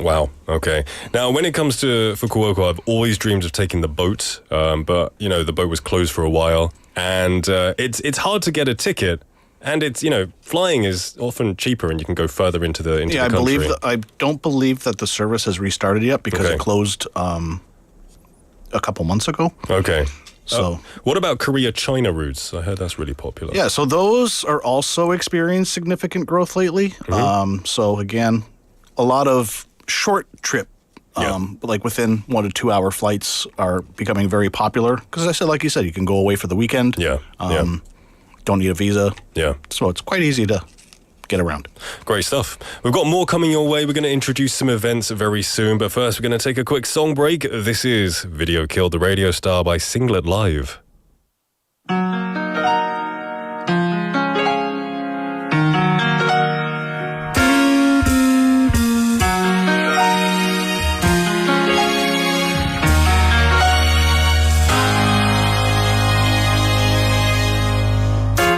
Wow. Okay. Now, when it comes to Fukuoka, I've always dreamed of taking the boat, but the boat was closed for a while, and it's hard to get a ticket. And it's flying is often cheaper, and you can go further into the country. I don't believe that the service has restarted yet because Okay. it closed a couple months ago. Okay. So What about Korea-China routes? I heard that's really popular. yeah, so those are also experiencing significant growth lately. So again, a lot of short trip, like within 1 to 2 hour flights are becoming very popular. Because like you said, you can go away for the weekend. Yeah. Don't need a visa. Yeah. So it's quite easy to get around. Great stuff. We've got more coming your way. We're going to introduce some events very soon. But first, we're going to take a quick song break. This is Video Killed the Radio Star by Singlet Live.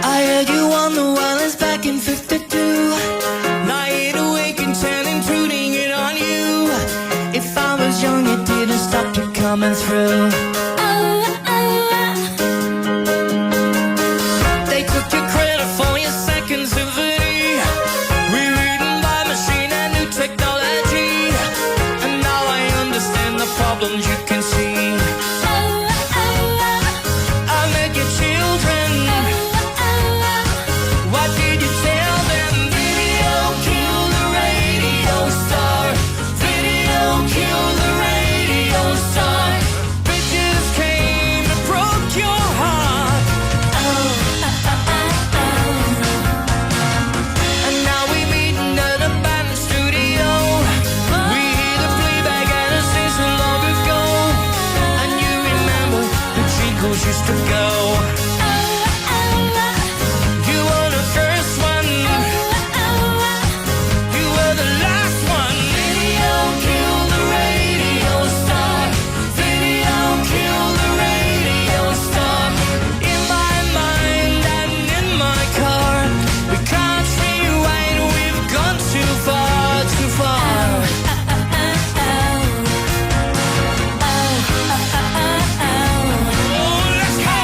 I heard you on the wireless back in 52. Lying awake and telling, tuning it on you. If I was young, it didn't stop you coming through. They took your credit for your second symphony. Rewritten by machine and new technology. And now I understand the problems you can see. I met your children. What did you tell them? Video killed the radio star. Video killed the radio star. Bitches came and broke your heart. And now we meeting at a band studio. We hear the playback and a station long ago. And you remember the jingles used to go. You were the first one. You were the last one. Video killed the radio star. Video killed the radio star. In my mind and in my car, we can't rewind. We've gone too far, too far. Oh, let's go.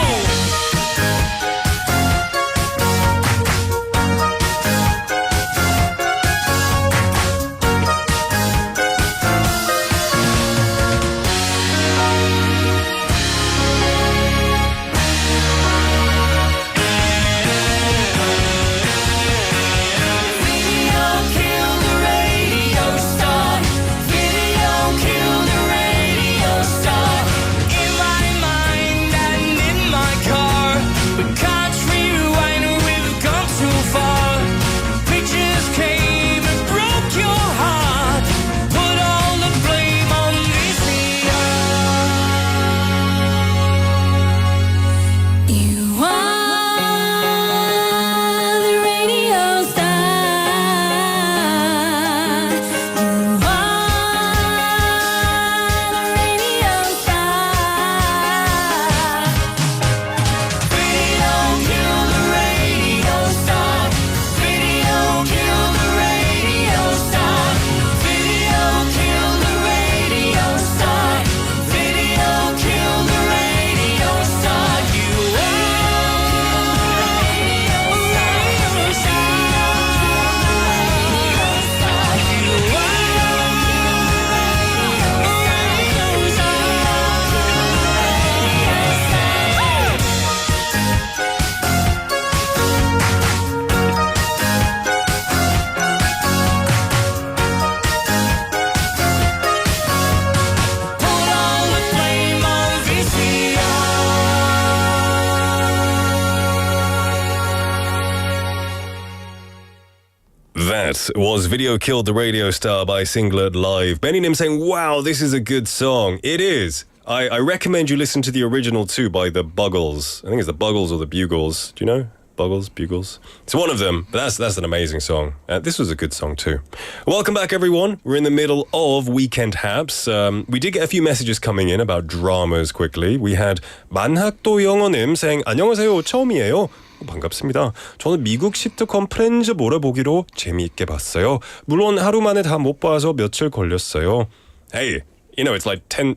That was Video Killed the Radio Star by Singlet Live. Benny Nim saying, wow, this is a good song. It is. I recommend you listen to the original too by the Buggles. I think it's the Buggles or the Bugles. Do you know? Buggles, Bugles. It's one of them, but that's an amazing song. This was a good song too. Welcome back, everyone. We're in the middle of Weekend Haps. We did get a few messages coming in about dramas quickly. We had 만학도 영어님 saying, 안녕하세요, 처음이에요. 반갑습니다. 저는 미국 시트콤 프렌즈 몰아보기로 재미있게 봤어요. 물론 하루 만에 다 못 봐서 며칠 걸렸어요. Hey, you know, it's like 10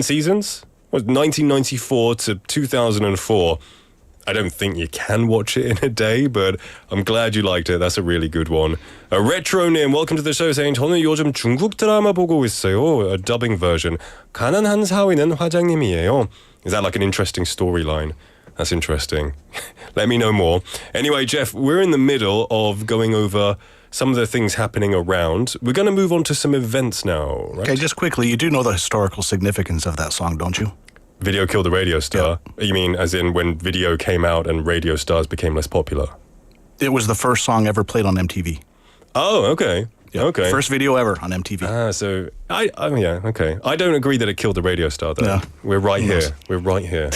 seasons? It was 1994 to 2004. I don't think you can watch it in a day, but I'm glad you liked it. That's a really good one. Retro님, welcome to the show, saying 저는 요즘 중국 드라마 보고 있어요. A dubbing version. 가난한 사위는 화장님이에요. Is that like an interesting storyline? That's interesting. Let me know more. Anyway, Jeff, we're in the middle of going over some of the things happening around. We're going to move on to some events now, right? Okay, just quickly, you do know the historical significance of that song, don't you? Video Killed the Radio Star? Yeah. You mean as in when video came out and radio stars became less popular? It was the first song ever played on MTV. Oh, okay. Yeah. Okay. First video ever on MTV. So yeah, okay. I don't agree that it killed the radio star, though. No. We're right here. Yes. We're right here.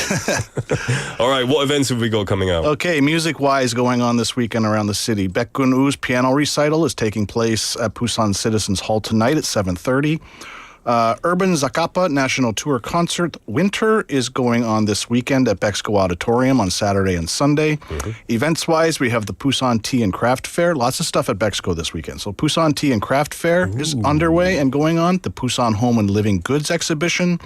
All right, what events have we got coming up? Okay, music-wise going on this weekend around the city. Baekgun Oo's piano recital is taking place at Busan Citizens Hall tonight at 7:30. Urban Zacapa National Tour Concert Winter is going on this weekend at Bexco Auditorium on Saturday and Sunday. Events-wise, we have the Busan Tea and Craft Fair. Lots of stuff at Bexco this weekend. So Busan Tea and Craft Fair is underway and going on. The Busan Home and Living Goods Exhibition,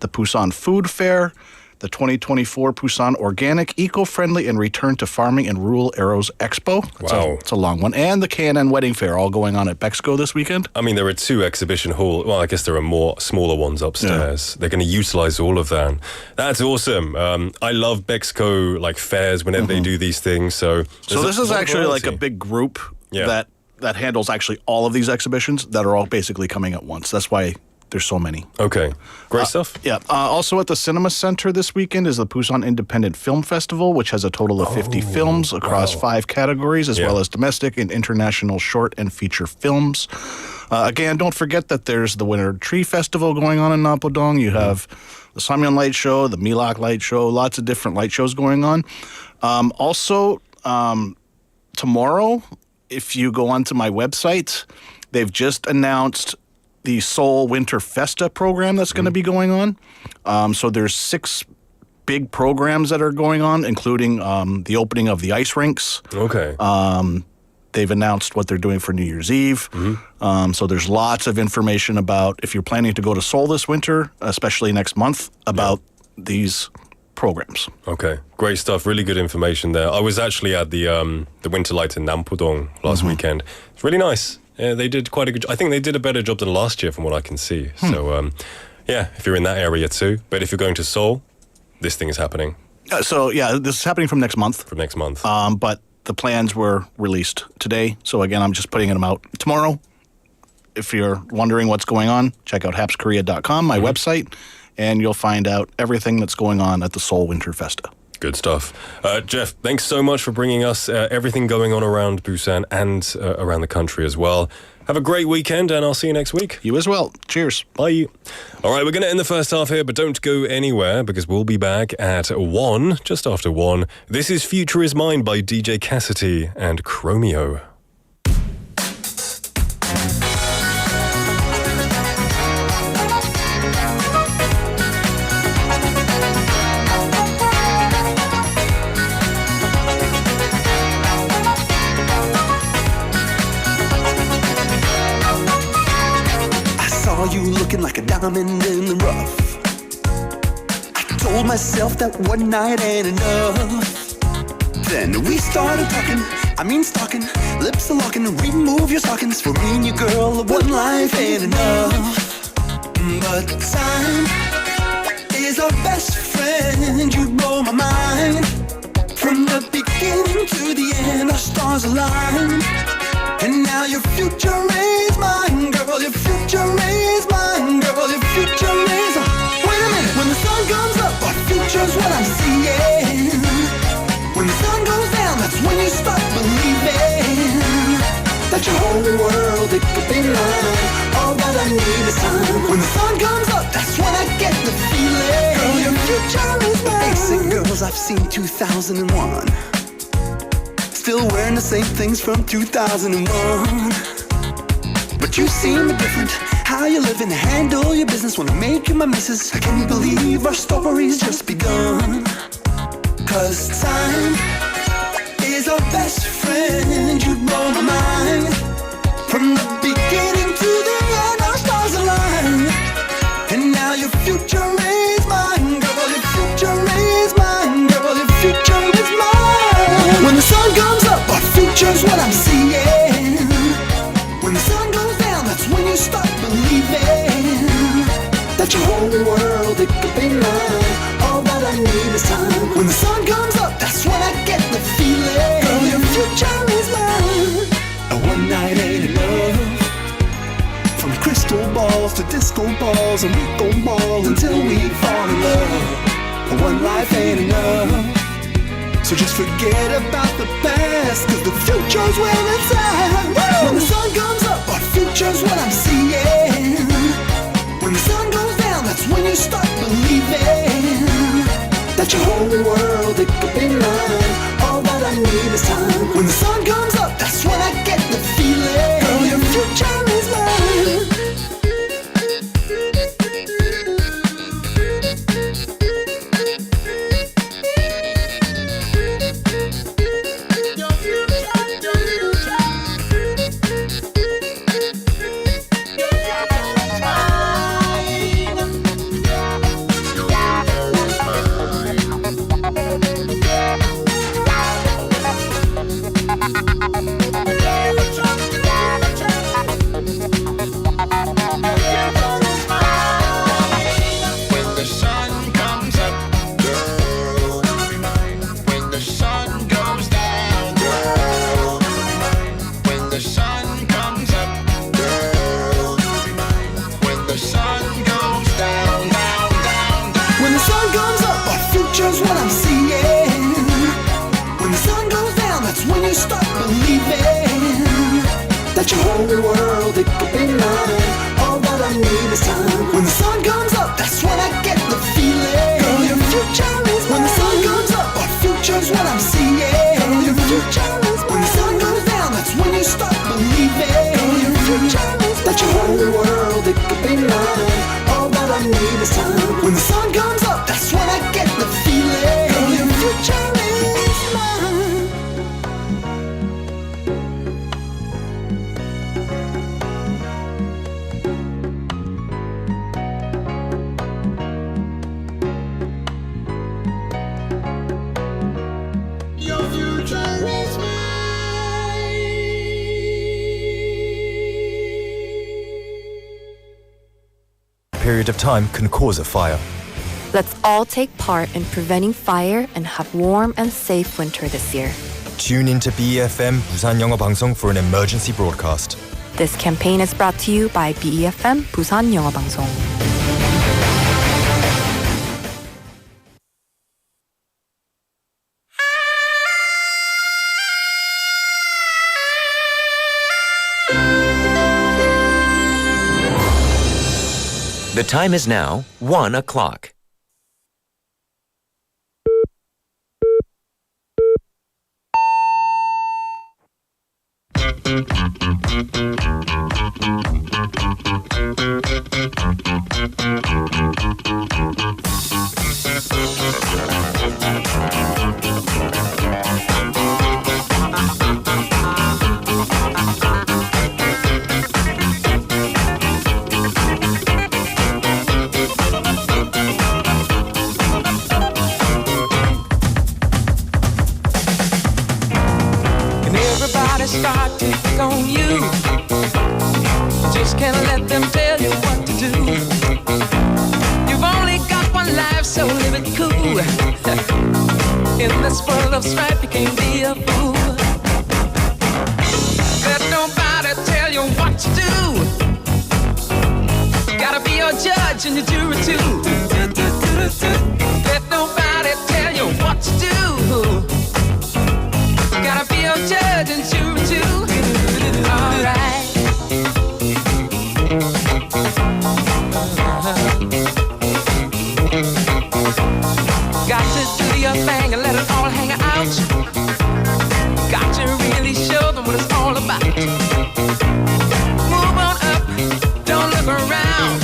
the Busan Food Fair, the 2024 Busan Organic, Eco-Friendly, and Return to Farming and Rural Arrows Expo. Wow. It's a long one. And the K&N Wedding Fair all going on at Bexco this weekend. I mean, there are 2 exhibition halls. Well, I guess there are more smaller ones upstairs. They're going to utilize all of that. That's awesome. I love Bexco like fairs whenever they do these things. So this is actually like a big group that handles actually all of these exhibitions that are all basically coming at once. That's why there's so many. Okay. Great stuff. Yeah. Also at the Cinema Center this weekend is the Busan Independent Film Festival, which has a total of 50 films across 5 categories, as well as domestic and international short and feature films. Again, don't forget that there's the Winter Tree Festival going on in Napodong. You have the Samyeon Light Show, the Milak Light Show, lots of different light shows going on. Tomorrow, if you go onto my website, they've just announced the Seoul Winter Festa program that's going to be going on. So there's 6 big programs that are going on, including the opening of the ice rinks. Okay. They've announced what they're doing for New Year's Eve. So there's lots of information about, if you're planning to go to Seoul this winter, especially next month, about these programs. Okay, great stuff. Really good information there. I was actually at the Winter Lights in Nampodong last weekend. It's really nice. Yeah, they did quite a good job. I think they did a better job than last year from what I can see. So, yeah, if you're in that area too. But if you're going to Seoul, this thing is happening. This is happening from next month. From next month. But the plans were released today. So, again, I'm just putting them out tomorrow. If you're wondering what's going on, check out hapskorea.com, my website, and you'll find out everything that's going on at the Seoul Winter Festa. Good stuff. Jeff, thanks so much for bringing us everything going on around Busan and around the country as well. Have a great weekend, and I'll see you next week. You as well. Cheers. Bye. All right, we're going to end the first half here, but don't go anywhere because we'll be back at 1, just after 1. This is Future Is Mine by DJ Cassidy and Chromeo. You looking like a diamond in the rough. I told myself that one night ain't enough. Then we started talking, stalking. Lips are locking, remove your stockings. For me and your girl, one life ain't enough. But time is our best friend. You blow my mind. From the beginning to the end, our stars align. And now your future is mine, girl. Your future is mine, girl. Your future is mine. Wait a minute, when the sun comes up, our future's what I'm seeing. When the sun goes down, that's when you start believing that your world, it could be mine. All that I need is time. When the sun comes up, that's when I get the feeling. Girl, your future is mine. Basic girls I've seen 2001, still wearing the same things from 2001. But you seem different. How you live and handle your business. Wanna make you my missus. Can you believe our story's just begun? 'Cause time is our best friend. You blow my mind. From the beginning to the end, our stars align. And now your future is mine. Girl, your future is mine. Girl, your future is mine. When the sun comes up, our future's what I'm seeing. When the sun goes down, that's when you start believing that your whole world, it could be mine. All that I need is time. When the sun comes up, that's when I get the feeling. Girl, your future is mine. One night ain't enough. From crystal balls to disco balls, and we go ball until we fall in love. One life ain't enough. So just forget about the past, 'cause the future's where it's at. When the sun comes up, our future's what I'm seeing. When the sun goes down, that's when you start believing that your whole world, it could be mine. All that I need is time. When the sun comes up, that's when I get the feeling. Girl, your future is mine. Your whole world, it could be mine. All that I need is time. When the sun comes up, that's when I get the feeling. Girl, your future is mine. When the sun comes up, our future's what I'm seeing. Girl, your future is mine. When the sun goes down, that's when you start believing. Girl, your future is mine. That your whole world, it could be mine. All that I need is time. When the sun comes up, that's when I get the feeling. Girl, your future is mine. Period of time can cause a fire. Let's all take part in preventing fire and have warm and safe winter this year. Tune into BEFM 부산영어방송 for an emergency broadcast. This campaign is brought to you by BEFM 부산영어방송. The time is now 1 o'clock. Start to pick on you. Just can't let them tell you what to do. You've only got one life, so live it cool. In this world of strife, you can't be a fool. Let nobody tell you what to do. Gotta be your judge and your jury too. Let nobody tell you what to do. Gotta be your judge and jury too. Alright. your thing and let it all hang out. Got to really show them what it's all about. Move on up, don't look around.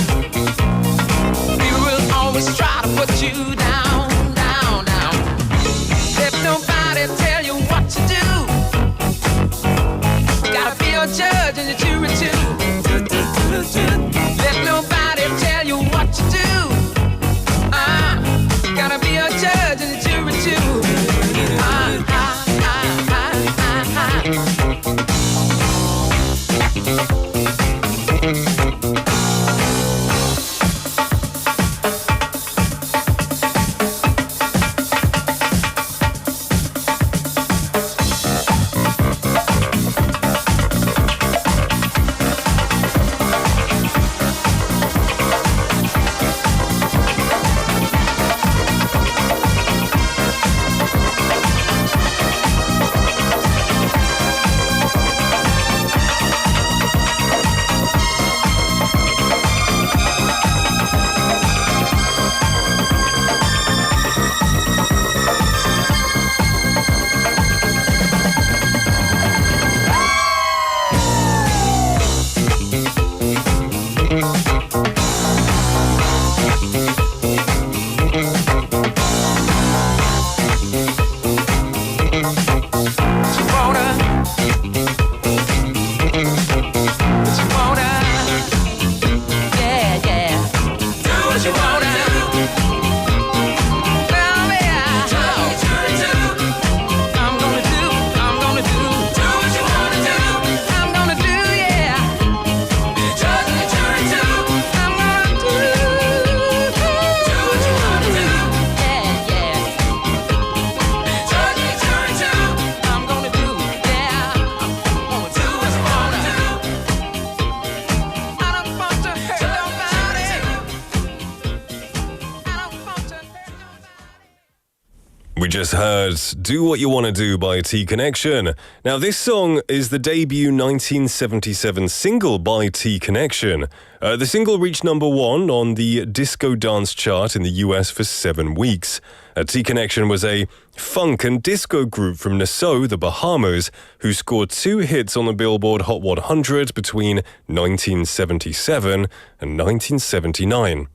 People will always try to put you down, down, down. Let nobody tell you what to do. Gotta be your judge and your jury too. Let nobody tell you what to do. Gotta be your judge and your jury too. We just heard Do What You Want to Do by T-Connection. Now, this song is the debut 1977 single by T-Connection. The single reached number 1 on the disco dance chart in the US for 7 weeks. T-Connection was a funk and disco group from Nassau, the Bahamas, who scored 2 hits on the Billboard Hot 100 between 1977 and 1979.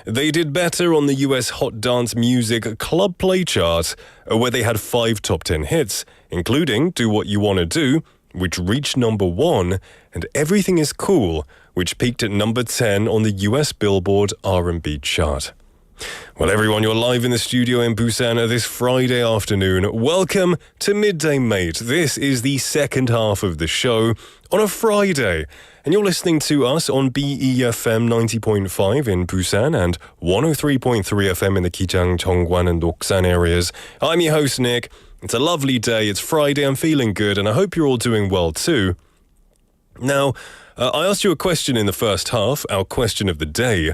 They did better on the US Hot Dance Music Club Play chart, where they had 5 top 10 hits, including Do What You Wanna Do, which reached number 1, and Everything Is Cool, which peaked at number 10 on the US Billboard R&B chart. Well, everyone, you're live in the studio in Busan this Friday afternoon. Welcome to Midday Mate. This is the second half of the show on a Friday. And you're listening to us on BEFM 90.5 in Busan and 103.3 FM in the Kijang, Cheongwan and Doksan areas. I'm your host, Nick. It's a lovely day. It's Friday. I'm feeling good, and I hope you're all doing well too. Now, I asked you a question in the first half, our question of the day.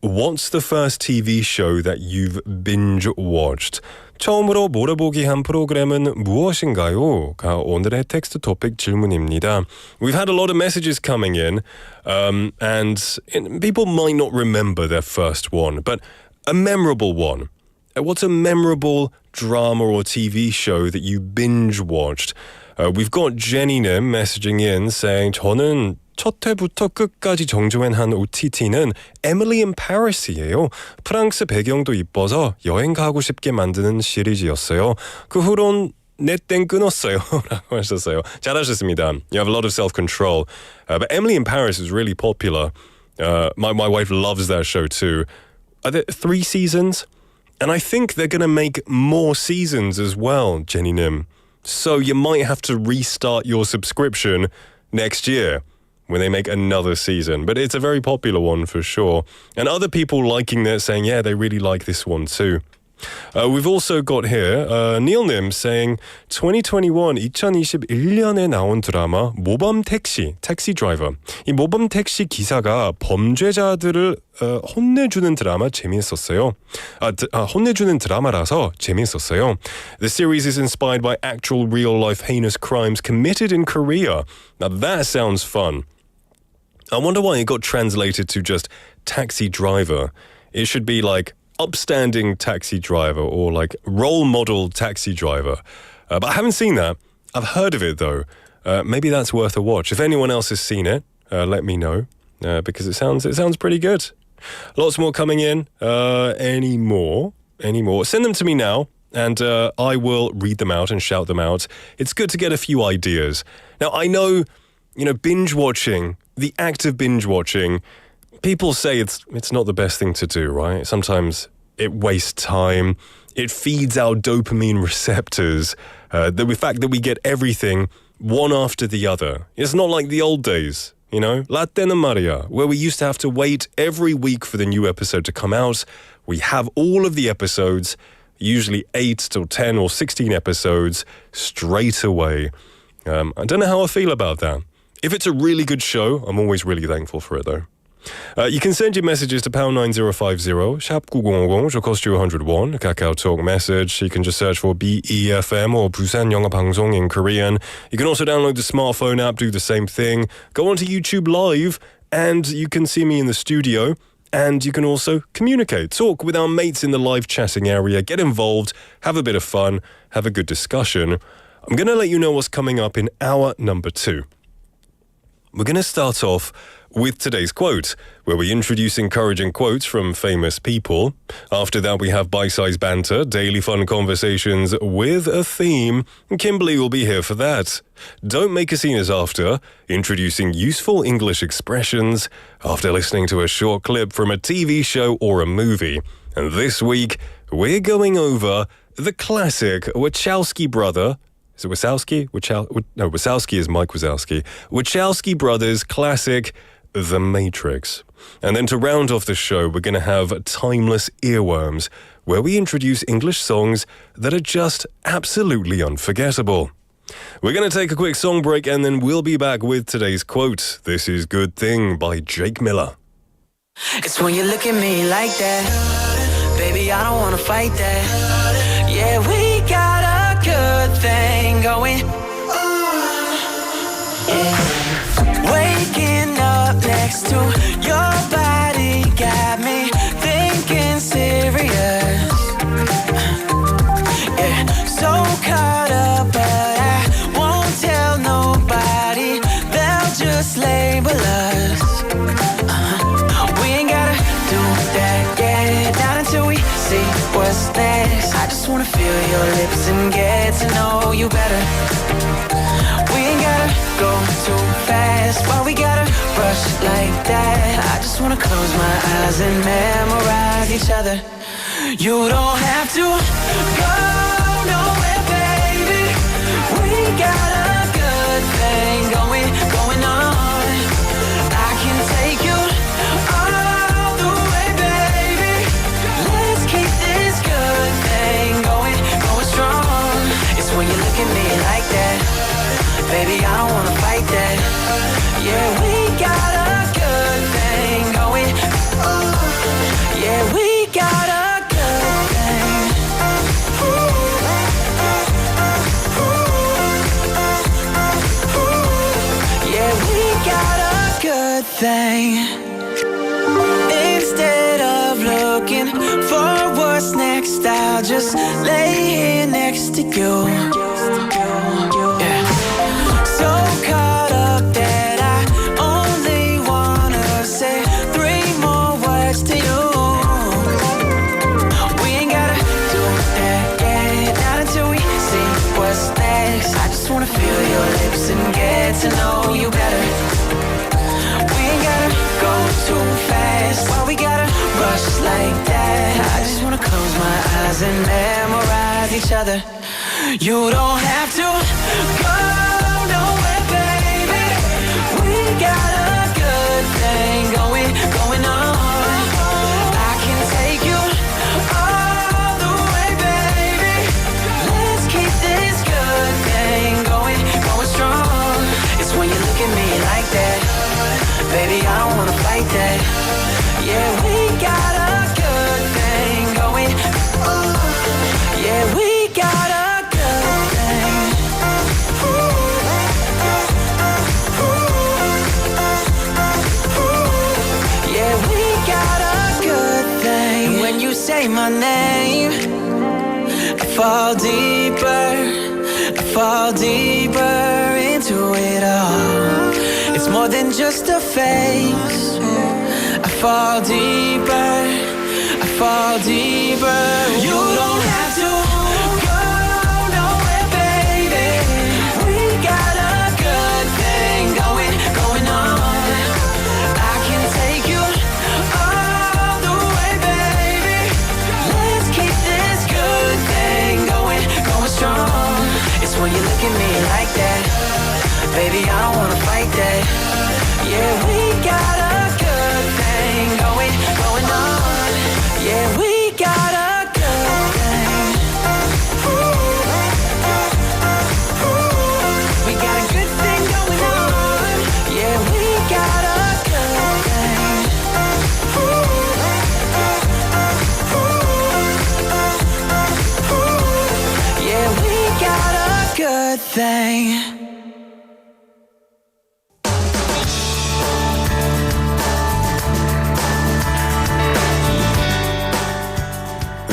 What's the first TV show that you've binge-watched? 처음으로 몰아보기 한 프로그램은 무엇인가요? 가 오늘의 텍스트 토픽 질문입니다. We've had a lot of messages coming in, and people might not remember their first one, but a memorable one. What's a memorable drama or TV show that you binge-watched? We've got Jenny-님 messaging in saying 저는 첫 회부터 끝까지 정주행한 OTT는 Emily in Paris이에요. 프랑스 배경도 이뻐서 여행 가고 싶게 만드는 시리즈였어요. 그 후론 넷땡 끊었어요. 라고 하셨어요. 잘하셨습니다. You have a lot of self-control. But Emily in Paris is really popular. My wife loves that show too. Are there 3 seasons? And I think they're going to make more seasons as well, Jenny Nim. So you might have to restart your subscription next year when they make another season. But it's a very popular one for sure. And other people liking it, saying, yeah, they really like this one too. We've also got here Neil Nim saying 2021년에 나온 드라마 모범 택시, Taxi Driver. 이 모범 택시 기사가 범죄자들을 혼내주는 드라마 재미있었어요. 혼내주는 드라마라서 재미있었어요. The series is inspired by actual real-life heinous crimes committed in Korea. Now that sounds fun. I wonder why it got translated to just Taxi Driver. It should be like upstanding taxi driver or like role model taxi driver. But I haven't seen that. I've heard of it though. Maybe that's worth a watch. If anyone else has seen it, let me know because it sounds pretty good. Lots more coming in. Any more? Send them to me now. And I will read them out and shout them out. It's good to get a few ideas. Now, I know, binge watching, the act of binge watching, people say it's not the best thing to do, right? Sometimes it wastes time. It feeds our dopamine receptors. The fact that we get everything one after the other. It's not like the old days, Listomania, where we used to have to wait every week for the new episode to come out. We have all of the episodes, usually 8 till 10 or 16 episodes straight away. I don't know how I feel about that. If it's a really good show, I'm always really thankful for it though. You can send your messages to pound 9050, sharp 9050, which will cost you 100 won, a Kakao Talk message. You can just search for BEFM or 부산영어방송 in Korean. You can also download the smartphone app, do the same thing. Go onto YouTube Live and you can see me in the studio. And you can also communicate, talk with our mates in the live chatting area, get involved, have a bit of fun, have a good discussion. I'm going to let you know what's coming up in hour number 2. We're going to start off with today's quote, where we introduce encouraging quotes from famous people. After that, we have bite-sized banter, daily fun conversations with a theme. Kimberly will be here for that. Don't Make a Scene is after, introducing useful English expressions after listening to a short clip from a TV show or a movie. And this week, we're going over the classic Wachowski brother. Is it Wachowski? No, Wachowski is Mike Wazowski. Wachowski brothers classic The Matrix. And then to round off the show, we're going to have Timeless Earworms, where we introduce English songs that are just absolutely unforgettable. We're going to take a quick song break and then we'll be back with today's quote. This is Good Thing by Jake Miller. It's when you look at me like that, baby, I don't wanna fight that. Yeah, we got a good thing going. Yeah. Waking up next to your body got me thinking serious. Yeah, so caught up, but I won't tell nobody. They'll just label us. We ain't gotta do that, yeah, not until we see what's next. I just wanna feel your lips and get to know you better. We ain't gotta go too fast, why we gotta rush like that? I just wanna close my eyes and memorize each other. You don't have to go nowhere, baby. We got a good thing going on. I can take you all the way, baby. Let's keep this good thing going strong. It's when you look at me like that, baby, I don't wanna fight that. Yeah, we got a good thing going. Yeah, we got a good thing. Yeah, we got a good thing. Instead of looking for what's next, I'll just lay here next to you. Yeah. So caught up that I only wanna say 3 more words to you. We ain't gotta do that, yeah, not until we see what's next. I just wanna feel your lips and get to know you better. We ain't gotta go too fast, why we gotta rush like that? I just wanna close my eyes and memorize each other. You don't have to go nowhere, baby. We got a good thing going on. I can take you all the way, baby. Let's keep this good thing going strong. It's when you look at me like that, baby, I don't wanna fight that. Yeah, we got a good thing going. Yeah, we got a good thing. say my name, I fall deeper into it all. It's more than just a phase. I fall deeper. You don't have to go nowhere, baby. We got a good thing going on. I can take you all the way, baby. Let's keep this good thing going strong. It's when you look at me like that, baby, I don't wanna fight that. Yeah, we got a good thing going on. Yeah, we got a good thing. We got a good thing going on. Yeah, we got a good thing. Yeah, we got a good thing.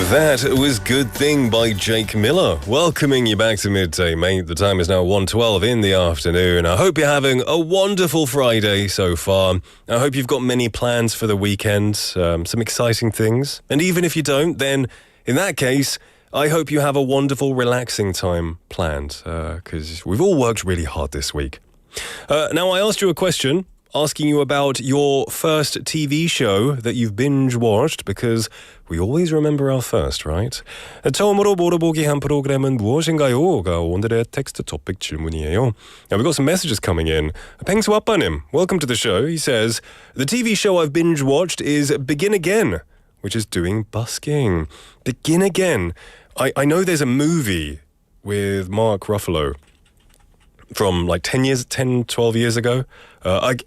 That was Good Thing by Jake Miller. Welcoming you back to Midday Mate. The time is now 1:12 in the afternoon. I hope you're having a wonderful Friday so far. I hope you've got many plans for the weekend, some exciting things. And even if you don't, then in that case, I hope you have a wonderful, relaxing time planned, because we've all worked really hard this week. Now, I asked you a question, asking you about your first TV show that you've binge-watched, because we always remember our first, right? 처음으로 물어보기 한 프로그램은 무엇인가요?가 오늘의 텍스트 토픽 질문이에요. Now, we've got some messages coming in. 펭수 아빠님, welcome to the show. He says, the TV show I've binge-watched is Begin Again, which is doing busking. Begin Again. I know there's a movie with Mark Ruffalo from like 12 years ago.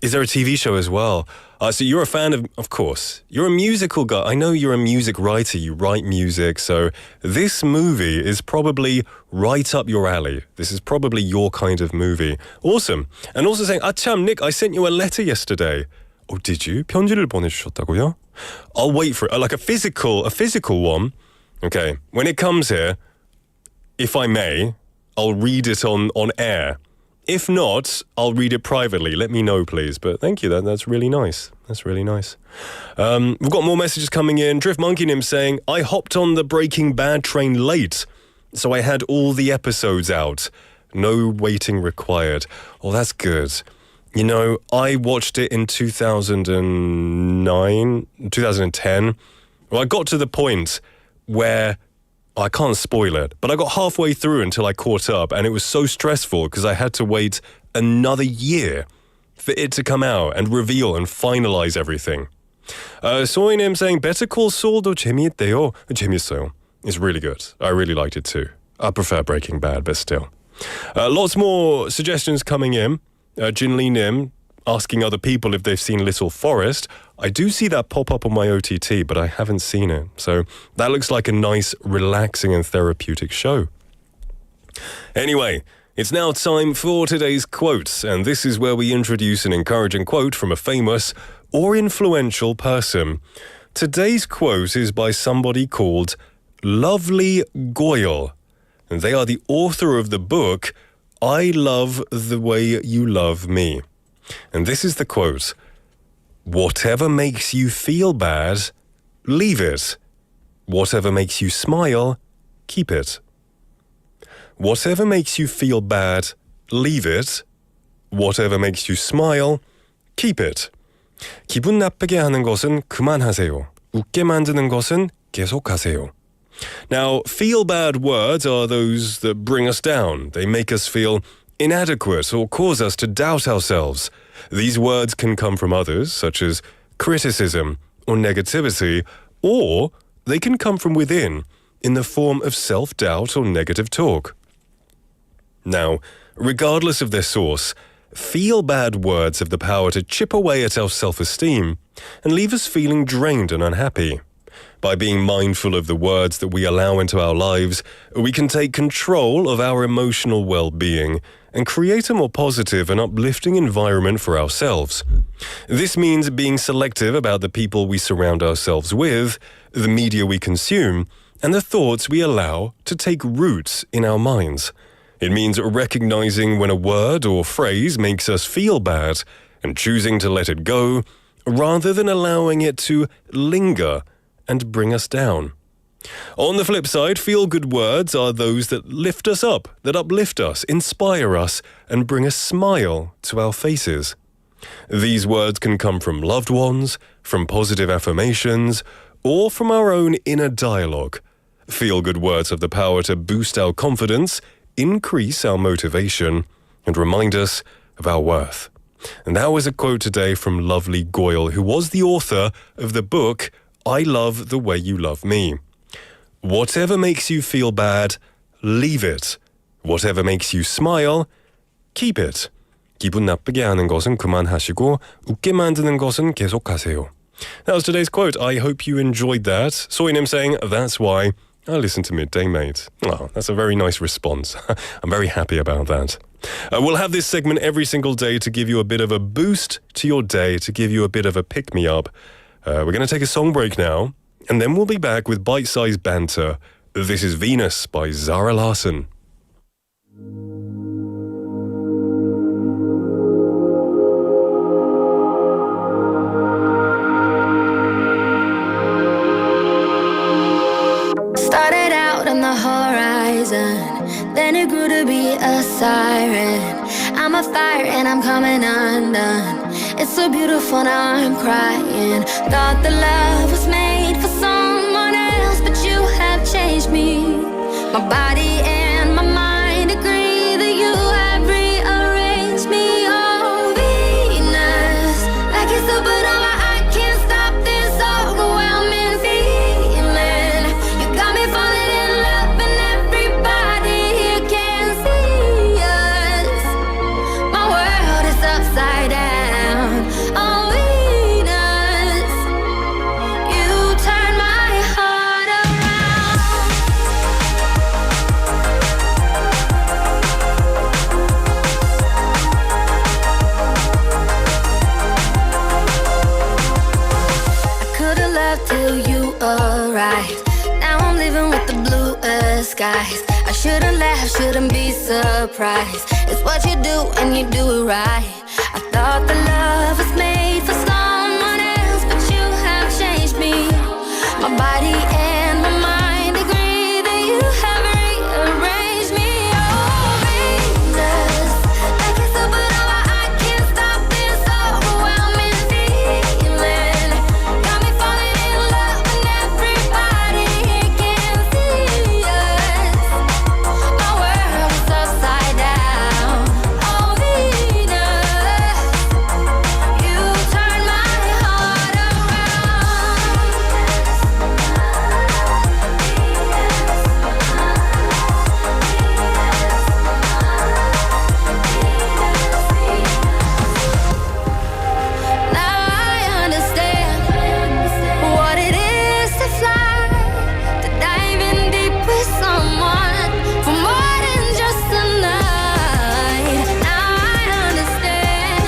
Is there a TV show as well? So you're a fan of course. You're a musical guy. I know you're a music writer. You write music. So this movie is probably right up your alley. This is probably your kind of movie. Awesome. And also saying, 참, Nick, I sent you a letter yesterday. Oh, did you? 편지를 보내주셨다고요? I'll wait for it. Like a physical one. Okay. When it comes here, if I may, I'll read it on air. If not, I'll read it privately. Let me know, please. But thank you. That's really nice. That's really nice. We've got more messages coming in. Drift Monkey Nim saying, I hopped on the Breaking Bad train late, so I had all the episodes out. No waiting required. Oh, that's good. You know, I watched it in 2010. Well, I got to the point where I can't spoil it, but I got halfway through until I caught up, and it was so stressful because I had to wait another year for it to come out and reveal and finalize everything. 소희님 saying, Better Call Saul도 재미있대요. 재미있어요. It's really good. I really liked it too. I prefer Breaking Bad, but still. Lots more suggestions coming in. Jinli Nim asking other people if they've seen Little Forest. I do see that pop up on my OTT, but I haven't seen it. So that looks like a nice, relaxing and therapeutic show. Anyway, it's now time for today's quotes, and this is where we introduce an encouraging quote from a famous or influential person. Today's quote is by somebody called Lovely Goyle, and they are the author of the book, I Love the Way You Love Me. And this is the quote, whatever makes you feel bad, leave it. Whatever makes you smile, keep it. Whatever makes you feel bad, leave it. Whatever makes you smile, keep it. 기분 나쁘게 하는 것은 그만하세요. 웃게 만드는 것은 계속하세요. Now, feel bad words are those that bring us down. They make us feel inadequate or cause us to doubt ourselves. These words can come from others, such as criticism or negativity, or they can come from within in the form of self-doubt or negative talk. Now, regardless of their source, feel-bad words have the power to chip away at our self-esteem and leave us feeling drained and unhappy. By being mindful of the words that we allow into our lives, we can take control of our emotional well-being and create a more positive and uplifting environment for ourselves. This means being selective about the people we surround ourselves with, the media we consume, and the thoughts we allow to take root in our minds. It means recognizing when a word or phrase makes us feel bad and choosing to let it go, rather than allowing it to linger and bring us down. On the flip side, feel-good words are those that lift us up, that uplift us, inspire us, and bring a smile to our faces. These words can come from loved ones, from positive affirmations, or from our own inner dialogue. Feel-good words have the power to boost our confidence, increase our motivation, and remind us of our worth. And that was a quote today from lovely Goyle, who was the author of the book, I Love the Way You Love Me. Whatever makes you feel bad, leave it. Whatever makes you smile, keep it. 기분 나쁘게 하는 것은 그만하시고 웃게 만드는 것은 계속하세요. That was today's quote. I hope you enjoyed that. Soinim saying, that's why I listen to Midday Mate. Oh, that's a very nice response. I'm very happy about that. We'll have this segment every single day to give you a bit of a boost to your day, to give you a bit of a pick-me-up. We're going to take a song break now, and then we'll be back with bite-sized banter. This is Venus by Zara Larsson. Started out on the horizon, then it grew to be a siren. I'm a fire and I'm coming undone. It's so beautiful, now I'm crying. Thought the love was made for someone else, but you have changed me. My body and my mind agree that you have rearranged me. Oh, Venus, like it's supernova, I can't stop this overwhelming feeling. You got me falling in love and everybody here can see us. My world is upside down. Oh, Venus, you turn my heart around. I could've left till you arrived. Now I'm living with the bluest skies. I shouldn't laugh, shouldn't be surprised. It's what you do and you do it right. I thought the love was made for someone else, but you have changed me. My body and my mind agree that you have rearranged me. Oh, Venus, like a supernova, I can't stop this overwhelming feeling. Got me falling in love and everybody here can see us. My world is upside down. Oh, Venus, you turn my heart around. Now I understand what it is to fly, to dive in deep with someone for more than just a night. Now I understand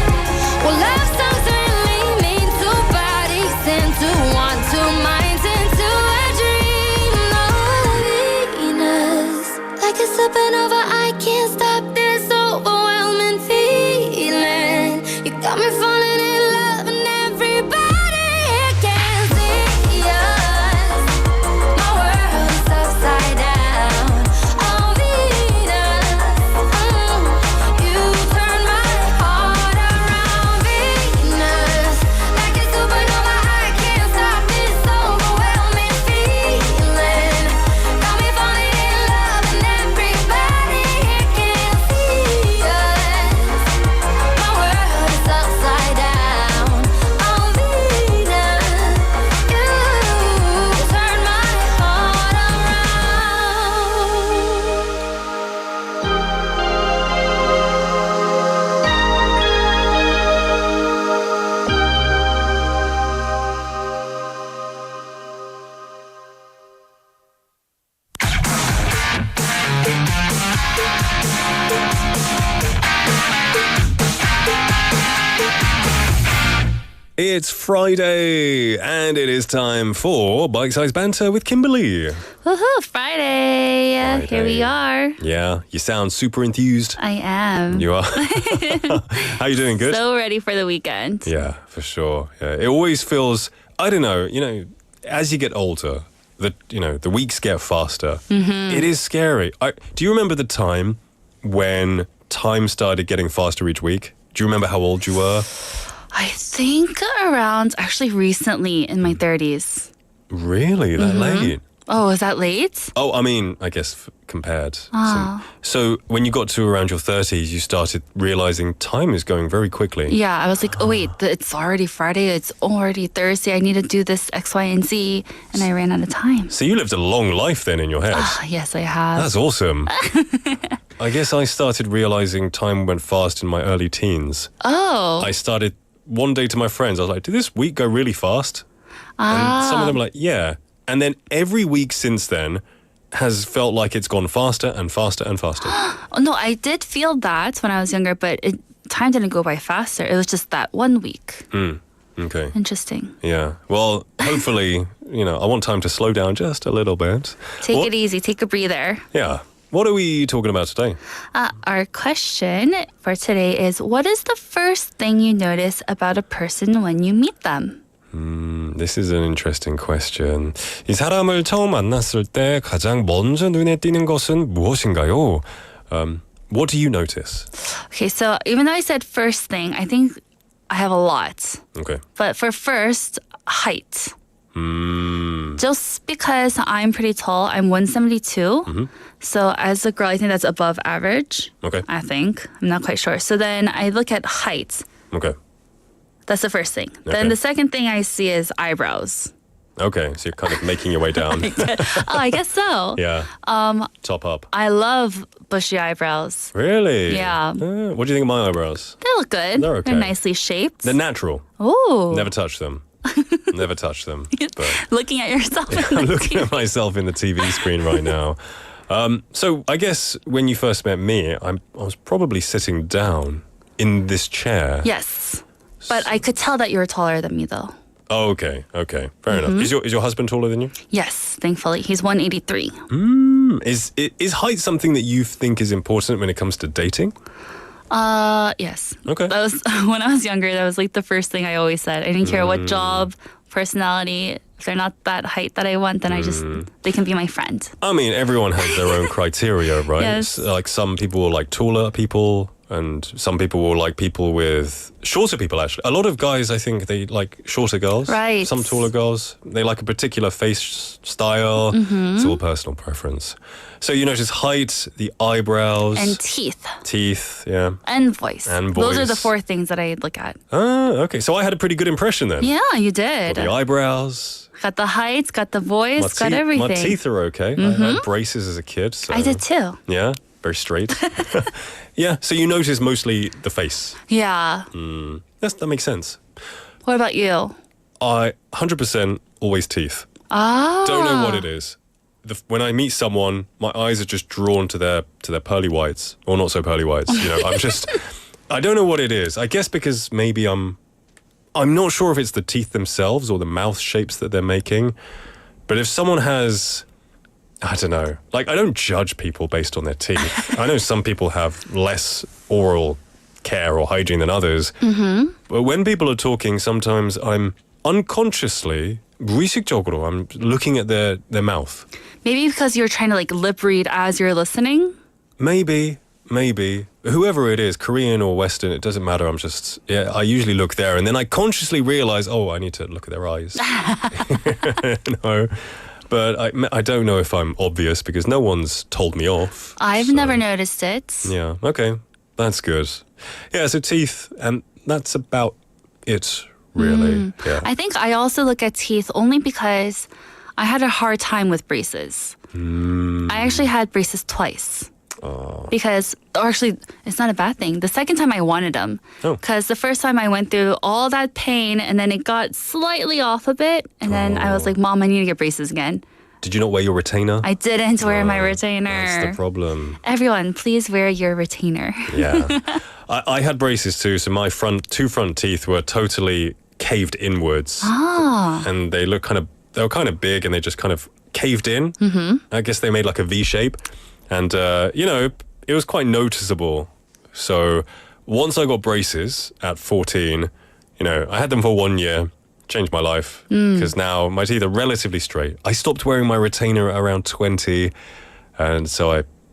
what love songs really mean. Two bodies into one, two minds into a dream. Oh, Venus, like a supernova, I can't stop this overwhelming feeling. You got me falling in love and everybody here can see us. My world is upside down. Oh, Venus, you turn my heart around. Venus, like a supernova, I can't stop this overwhelming feeling. Got me falling in love and everybody It's Friday, and it is time for Bite-Sized Banter with Kimberly. Woohoo, Friday. Here we are. Yeah, you sound super enthused. I am. You are? How you doing? Good? So ready for the weekend. Yeah, for sure. Yeah, it always feels, I don't know, as you get older, the weeks get faster. Mm-hmm. It is scary. Do you remember the time when time started getting faster each week? Do you remember how old you were? I think around, actually recently in my 30s. Really? That late? Oh, is that late? Oh, I mean, I guess compared. Oh. So when you got to around your 30s, you started realizing time is going very quickly. Yeah, I was like, oh wait, it's already Friday, it's already Thursday, I need to do this X, Y, and Z, and I ran out of time. So you lived a long life then in your head. Yes, I have. That's awesome. I guess I started realizing time went fast in my early teens. Oh. I started one day to my friends, I was like, did this week go really fast? And some of them were like, yeah. And then every week since then has felt like it's gone faster and faster and faster. Oh, no, I did feel that when I was younger, but time didn't go by faster. It was just that 1 week. Okay. Interesting. Yeah. Well, hopefully, I want time to slow down just a little bit. Take it easy. Take a breather. Yeah. What are we talking about today? Our question for today is, what is the first thing you notice about a person when you meet them? This is an interesting question. 이 사람을 처음 만났을 때 가장 먼저 눈에 띄는 것은 무엇인가요? What do you notice? Okay, so even though I said first thing, I think I have a lot. Okay. But for first, height. Just because I'm pretty tall, I'm 172. So as a girl, I think that's above average. Okay. I think. I'm not quite sure. So then I look at height. Okay. That's the first thing. Okay. Then the second thing I see is eyebrows. Okay, so you're kind of making your way down. I guess so. Yeah. Top up. I love bushy eyebrows. Really? Yeah. What do you think of my eyebrows? They look good. They're okay. They're nicely shaped. They're natural. Ooh. Never touch them. Never touch them. But Looking at yourself. I'm looking at myself in the TV screen right now. So I guess when you first met me, I was probably sitting down in this chair. Yes. But I could tell that you were taller than me, though. Oh, okay. Fair enough. Is your husband taller than you? Yes, thankfully. He's 183. Is height something that you think is important when it comes to dating? Yes. Okay. That was when I was younger. That was like the first thing I always said. I didn't care what job, personality. If they're not that height that I want, then they can be my friend. I mean, everyone has their own criteria, right? Yes. Like some people will like taller people, and some people will like people with shorter people, actually. A lot of guys, I think, they like shorter girls. Right. Some taller girls. They like a particular face style. It's all personal preference. So you notice height, the eyebrows. And teeth. Teeth, yeah. And voice. And voice. Those are the 4 things that I look at. Okay. So I had a pretty good impression then. Yeah, you did. Got the eyebrows. Got the height, got the voice, got everything. My teeth are okay. I had braces as a kid. So. I did too. Yeah, very straight. Yeah, so you notice mostly the face. Yeah. That makes sense. What about you? I 100% always teeth. Ah. Don't know what it is. When I meet someone, my eyes are just drawn to their pearly whites, or not so pearly whites. I don't know what it is. I guess because maybe I'm not sure if it's the teeth themselves or the mouth shapes that they're making. But if someone has, I don't know, like I don't judge people based on their teeth. I know some people have less oral care or hygiene than others. But when people are talking, sometimes I'm unconsciously, 무의식적으로, I'm looking at their mouth. Maybe because you're trying to like lip read as you're listening? Maybe. Whoever it is, Korean or Western, it doesn't matter. I usually look there and then I consciously realize, I need to look at their eyes. No. But I don't know if I'm obvious because no one's told me off. I've never noticed it. Yeah, okay. That's good. Yeah, so teeth, and that's about it, really. Yeah. I think I also look at teeth only because I had a hard time with braces. I actually had braces twice. Because, or actually, it's not a bad thing. The second time I wanted them. Because the first time I went through all that pain and then it got slightly off a bit. And then I was like, Mom, I need to get braces again. Did you not wear your retainer? I didn't wear my retainer. That's the problem. Everyone, please wear your retainer. Yeah. I had braces too, so my two front teeth were totally caved inwards. Ah. And they were kind of big and they just kind of caved in. Mm-hmm. I guess they made like a V shape. And, it was quite noticeable. So once I got braces at 14, I had them for 1 year, changed my life because now my teeth are relatively straight. I stopped wearing my retainer at around 20. And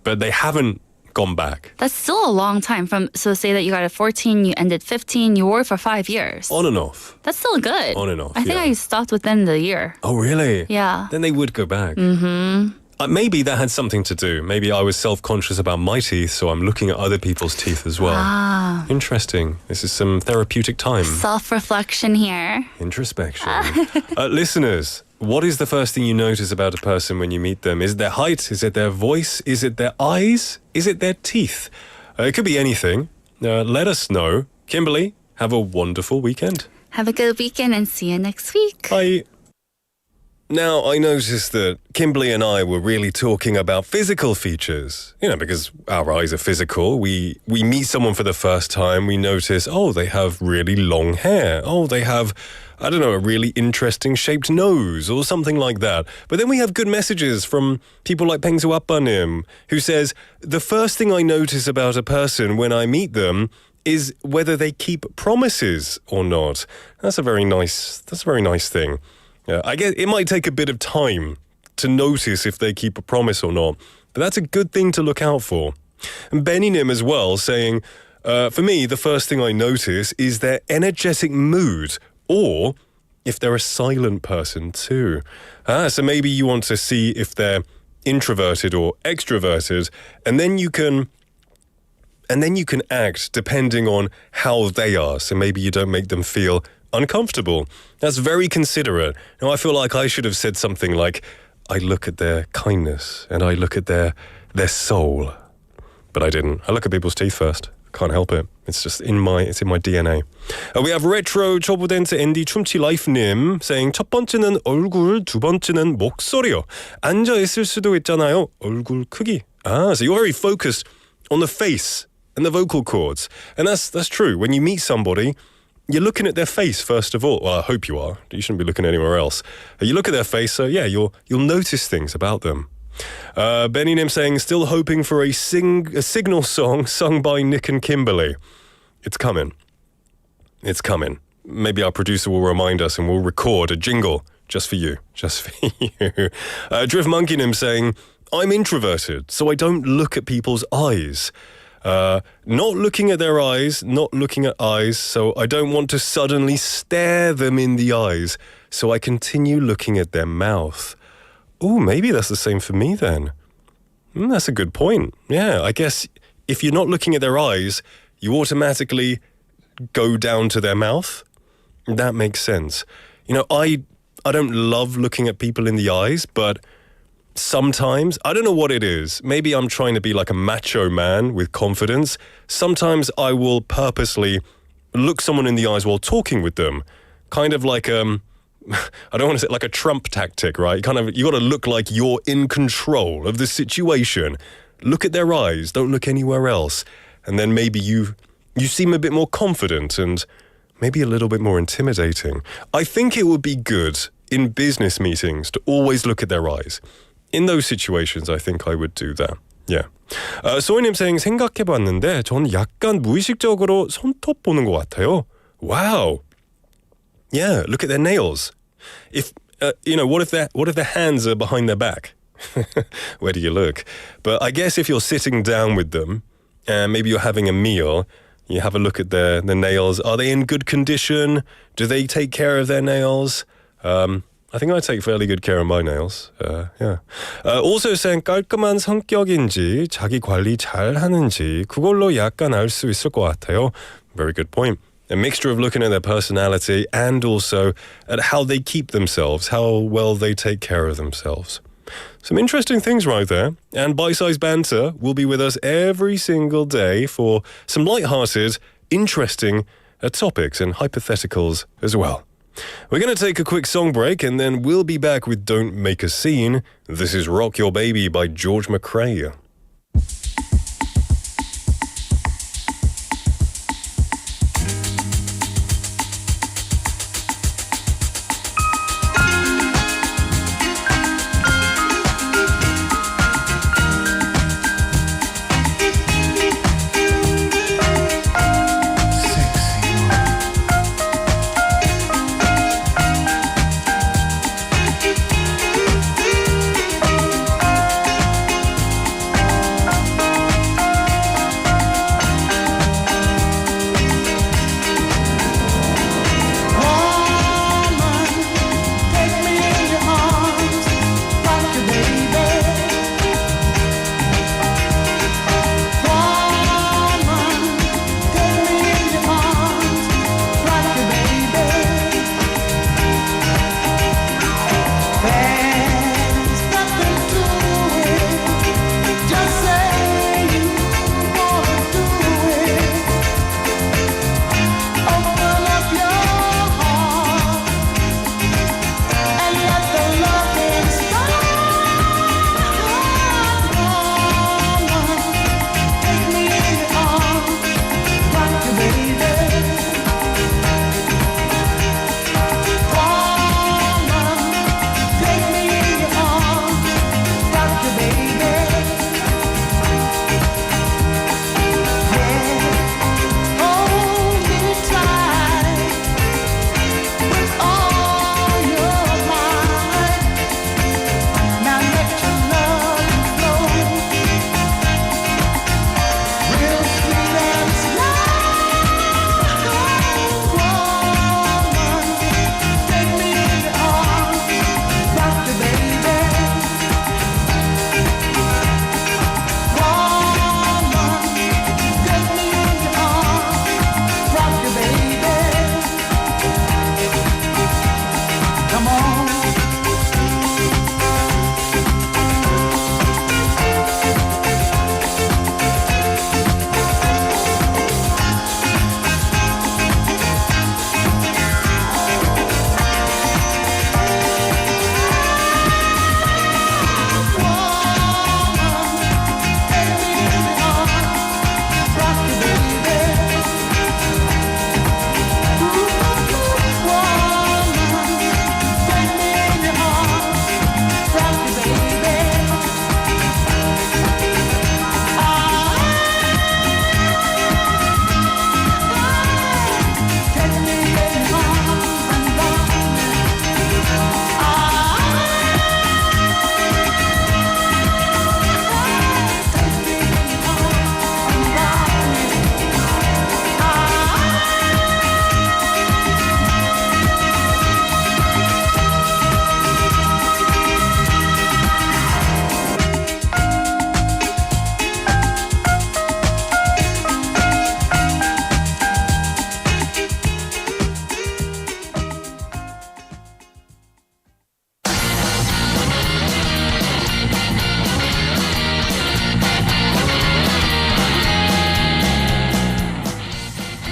but they haven't gone back. That's still a long time. So say that you got at 14, you ended 15, you wore it for 5 years. On and off. That's still good. On and off, I think yeah. I stopped within the year. Oh, really? Yeah. Then they would go back. Mm-hmm. Maybe that had something to do. Maybe I was self-conscious about my teeth, so I'm looking at other people's teeth as well. Ah. Interesting. This is some therapeutic time. Self-reflection here. Introspection. Listeners, what is the first thing you notice about a person when you meet them? Is it their height? Is it their voice? Is it their eyes? Is it their teeth? It could be anything. Let us know. Kimberly, have a wonderful weekend. Have a good weekend and see you next week. Bye. Now, I noticed that Kimberly and I were really talking about physical features, because our eyes are physical. We meet someone for the first time, we notice, they have really long hair. They have, a really interesting shaped nose or something like that. But then we have good messages from people like Pengsu Appanim, who says, the first thing I notice about a person when I meet them is whether they keep promises or not. That's a very nice thing. Yeah, I guess it might take a bit of time to notice if they keep a promise or not, but that's a good thing to look out for. And Benny Nim as well saying, for me, the first thing I notice is their energetic mood, or if they're a silent person too. So maybe you want to see if they're introverted or extroverted, and then you can act depending on how they are. So maybe you don't make them feel uncomfortable. That's very considerate. Now, I feel like I should have said something like, I look at their kindness and I look at their soul. But I didn't. I look at people's teeth first. Can't help it. It's just in my DNA. We have Retro 초보댄스 앤디 춤치 라이프님 saying 첫 번째는 얼굴, 두 번째는 목소리요. 앉아 있을 수도 있잖아요. 얼굴 크기. So you're very focused on the face and the vocal cords. And that's true. When you meet somebody, you're looking at their face first of all. Well, I hope you are. You shouldn't be looking anywhere else. You look at their face, so yeah, you'll notice things about them. Benny Nim saying, still hoping for a signal song sung by Nick and Kimberly. It's coming. It's coming. Maybe our producer will remind us and we'll record a jingle just for you. Just for you. Drift Monkey Nim saying, I'm introverted, so I don't look at people's eyes. Not looking at their eyes, not looking at eyes, so I don't want to suddenly stare them in the eyes, so I continue looking at their mouth. Oh, maybe that's the same for me then. That's a good point. Yeah, I guess if you're not looking at their eyes, you automatically go down to their mouth. That makes sense. I don't love looking at people in the eyes, but sometimes, I don't know what it is. Maybe I'm trying to be like a macho man with confidence. Sometimes I will purposely look someone in the eyes while talking with them. Kind of like, I don't want to say like a Trump tactic, right? You got to look like you're in control of the situation. Look at their eyes. Don't look anywhere else. And then maybe you seem a bit more confident and maybe a little bit more intimidating. I think it would be good in business meetings to always look at their eyes. In those situations, I think I would do that. Yeah. 소희님 saying, 생각해봤는데 저는 약간 무의식적으로 손톱 보는 것 같아요. Wow. Yeah, look at their nails. If what if their hands are behind their back? Where do you look? But I guess if you're sitting down with them, and maybe you're having a meal, you have a look at their nails. Are they in good condition? Do they take care of their nails? I think I take fairly good care of my nails. Yeah. Also saying 깔끔한 성격인지 자기 관리 잘 하는지 그걸로 약간 알 수 있을 것 같아요. Very good point. A mixture of looking at their personality and also at how they keep themselves, how well they take care of themselves. Some interesting things right there. And Bite-Size Banter will be with us every single day for some light-hearted, interesting topics and hypotheticals as well. We're going to take a quick song break and then we'll be back with Don't Make a Scene. This is Rock Your Baby by George McRae.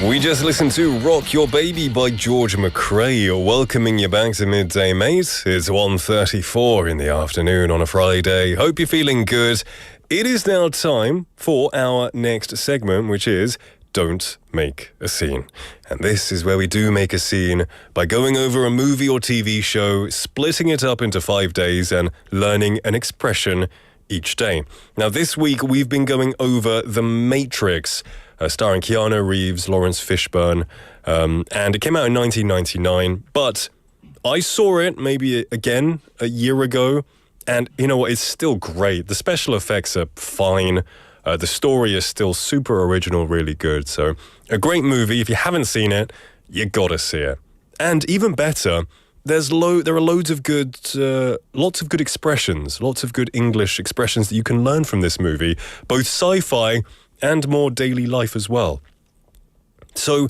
We just listened to Rock Your Baby by George McRae, welcoming you back to Midday Mate. It's 1:34 in the afternoon on a Friday. Hope you're feeling good. It is now time for our next segment, which is Don't Make a Scene. And this is where we do make a scene by going over a movie or TV show, splitting it up into 5 days and learning an expression each day. Now, this week we've been going over The Matrix, starring Keanu Reeves, Lawrence Fishburne, and it came out in 1999, but I saw it maybe again a year ago, and you know what, it's still great. The special effects are fine. The story is still super original, really good. So a great movie. If you haven't seen it, you gotta see it. And even better, there are lots of good expressions, lots of good English expressions that you can learn from this movie, both sci-fi and more daily life as well. So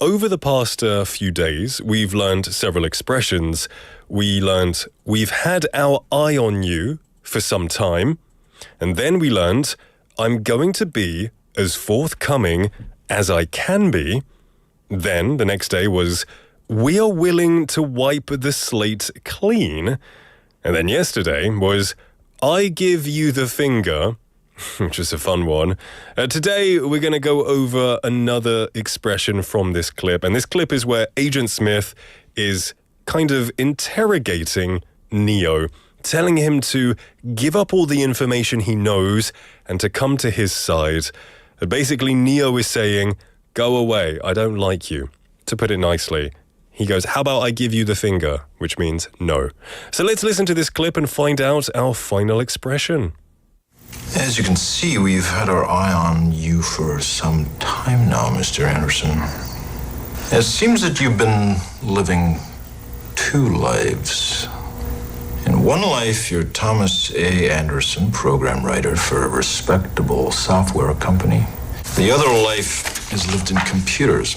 over the past few days, we've learned several expressions. We learned we've had our eye on you for some time, and then we learned I'm going to be as forthcoming as I can be. Then the next day was we are willing to wipe the slate clean. And then yesterday was I give you the finger, which is a fun one. Today, we're going to go over another expression from this clip. And this clip is where Agent Smith is kind of interrogating Neo, telling him to give up all the information he knows and to come to his side. Basically, Neo is saying, go away, I don't like you. To put it nicely, he goes, how about I give you the finger? Which means no. So let's listen to this clip and find out our final expression. As you can see, we've had our eye on you for some time now, Mr. Anderson. It seems that you've been living two lives. In one life, you're Thomas A. Anderson, program writer for a respectable software company. The other life is lived in computers.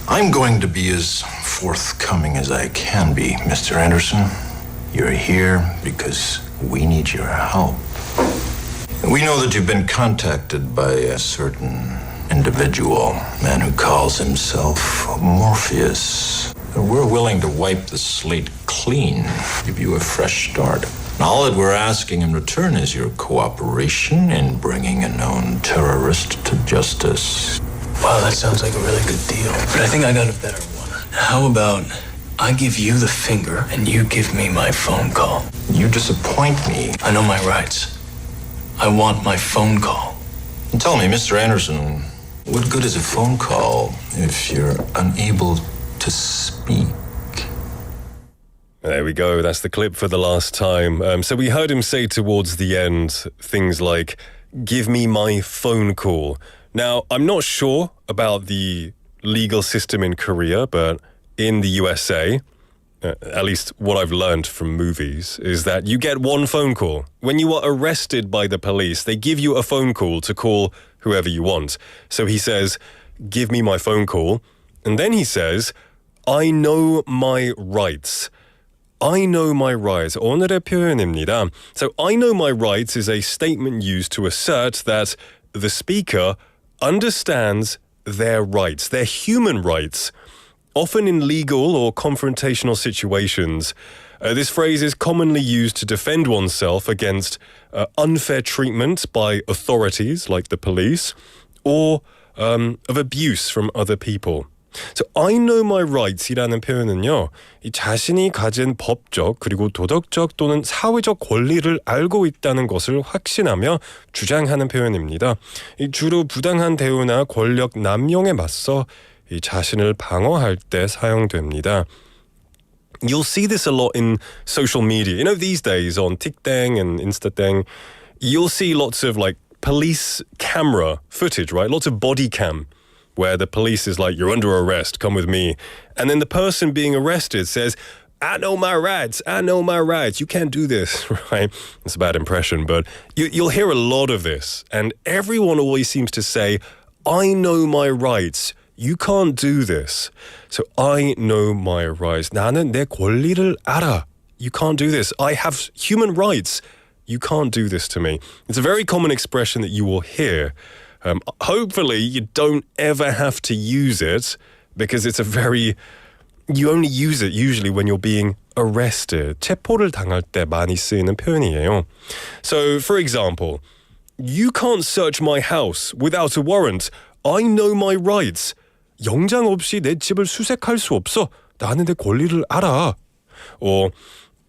I'm going to be as forthcoming as I can be, Mr. Anderson. You're here because we need your help. We know that you've been contacted by a certain individual, a man who calls himself Morpheus. We're willing to wipe the slate clean, give you a fresh start. And all that we're asking in return is your cooperation in bringing a known terrorist to justice. Wow, that sounds like a really good deal. But I think I got a better one. How about I give you the finger and you give me my phone call? You disappoint me. I know my rights. I want my phone call. And tell me, Mr. Anderson, what good is a phone call if you're unable to speak? There we go. That's the clip for the last time. So we heard him say towards the end things like, give me my phone call. Now, I'm not sure about the legal system in Korea, but in the USA, at least what I've learned from movies, is that you get one phone call. When you are arrested by the police, they give you a phone call to call whoever you want. So he says, give me my phone call. And then he says, I know my rights. I know my rights. 오늘의 표현입니다. So I know my rights is a statement used to assert that the speaker understands their rights, their human rights. Often in legal or confrontational situations, this phrase is commonly used to defend oneself against unfair treatment by authorities like the police or of abuse from other people. So I know my rights이라는 표현은요, 이 자신이 가진 법적 그리고 도덕적 또는 사회적 권리를 알고 있다는 것을 확신하며 주장하는 표현입니다. 주로 부당한 대우나 권력 남용에 맞서 이 자신을 방어할 때 사용됩니다. You'll see this a lot in social media. You know, these days on TikTok and Instagram, you'll see lots of like police camera footage, right? Lots of body cam where the police is like, you're under arrest, come with me. And then the person being arrested says, I know my rights, you can't do this, right? It's a bad impression, but you'll hear a lot of this. And everyone always seems to say, I know my rights, you can't do this. So I know my rights. 나는 내 권리를 알아. You can't do this. I have human rights. You can't do this to me. It's a very common expression that you will hear. Hopefully, you don't ever have to use it because it's you only use it usually when you're being arrested. 체포를 당할 때 많이 쓰이는 표현이에요. So, for example, you can't search my house without a warrant. I know my rights. 영장 없이 내 집을 수색할 수 없어. 나는 내 권리를 알아. Or,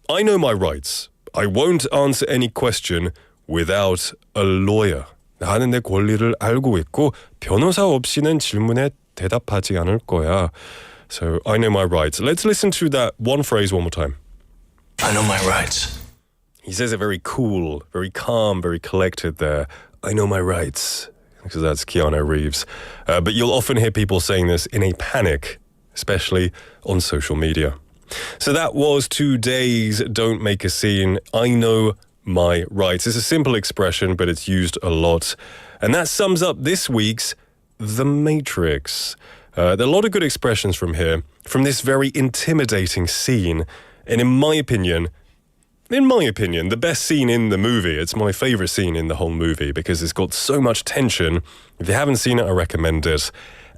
I know my rights. I won't answer any question without a lawyer. 나는 내 권리를 알고 있고 변호사 없이는 질문에 대답하지 않을 거야. So, I know my rights. Let's listen to that one phrase one more time. I know my rights. He says it very cool, very calm, very collected there. I know my rights. Because that's Keanu Reeves. But you'll often hear people saying this in a panic, especially on social media. So that was today's Don't Make a Scene. I know my rights. It's a simple expression, but it's used a lot. And that sums up this week's The Matrix. There are a lot of good expressions from here, from this very intimidating scene. And in my opinion, the best scene in the movie, it's my favorite scene in the whole movie because it's got so much tension. If you haven't seen it, I recommend it.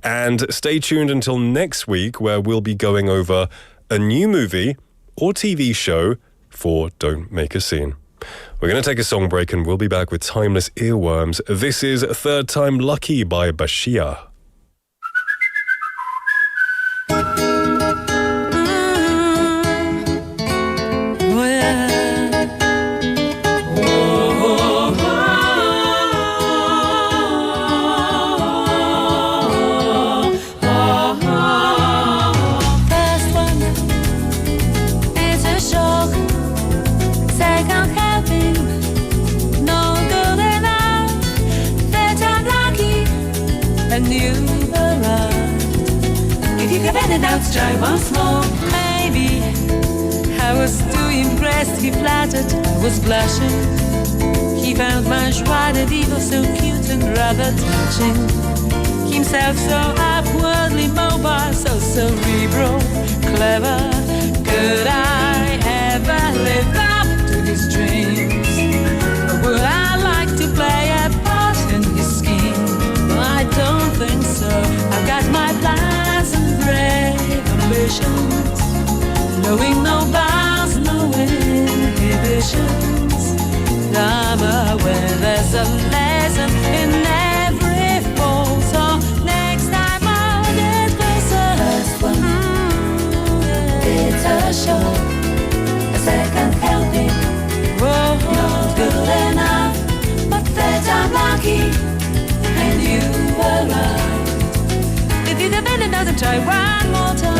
And stay tuned until next week where we'll be going over a new movie or TV show for Don't Make a Scene. We're going to take a song break and we'll be back with Timeless Earworms. This is Third Time Lucky by Bashir. Try once more, maybe. I was too impressed, he flattered, I was blushing. He found my joie de vivre so cute and rather touching. Himself so upwardly mobile, so cerebral, clever. Could I ever live up to his dreams? Or would I like to play a part in his scheme? Well, I don't think so. I've got my plans and brave ambitions, knowing no bounds, no inhibitions. I'm aware there's a lesson in every fall, so next time I'll get closer. First one, it's a show. A second helping, not good enough, but third time lucky, and you were right. If you give it another try one more time.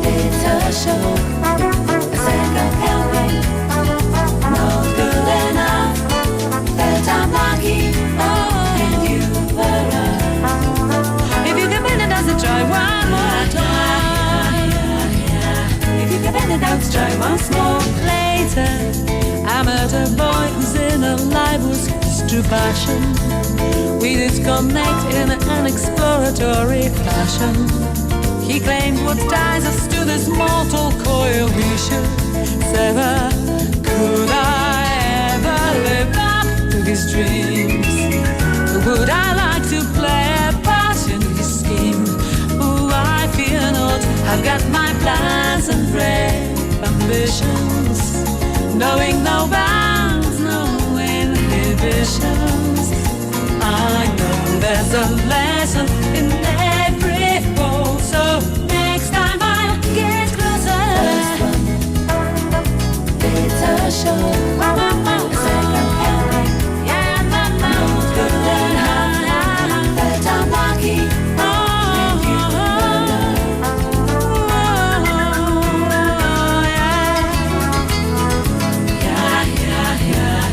It's a show, a second helping, not good enough, third time lucky, and you were right. If you give it another try one more time. If you give it another try once more. Later, I met a boy who's in a life was true passion. We did connect in an exploratory fashion. He claimed what ties us to this mortal coil we should sever. Could I ever live up to his dreams? Would I like to play a part in his scheme? Oh, I fear not. I've got my plans and brave ambitions, knowing no bounds, no inhibitions. I know there's a lesson in every fall, so next time I'll get closer. First one, it's a show. A second helping, yeah, not good enough. Third time lucky, and you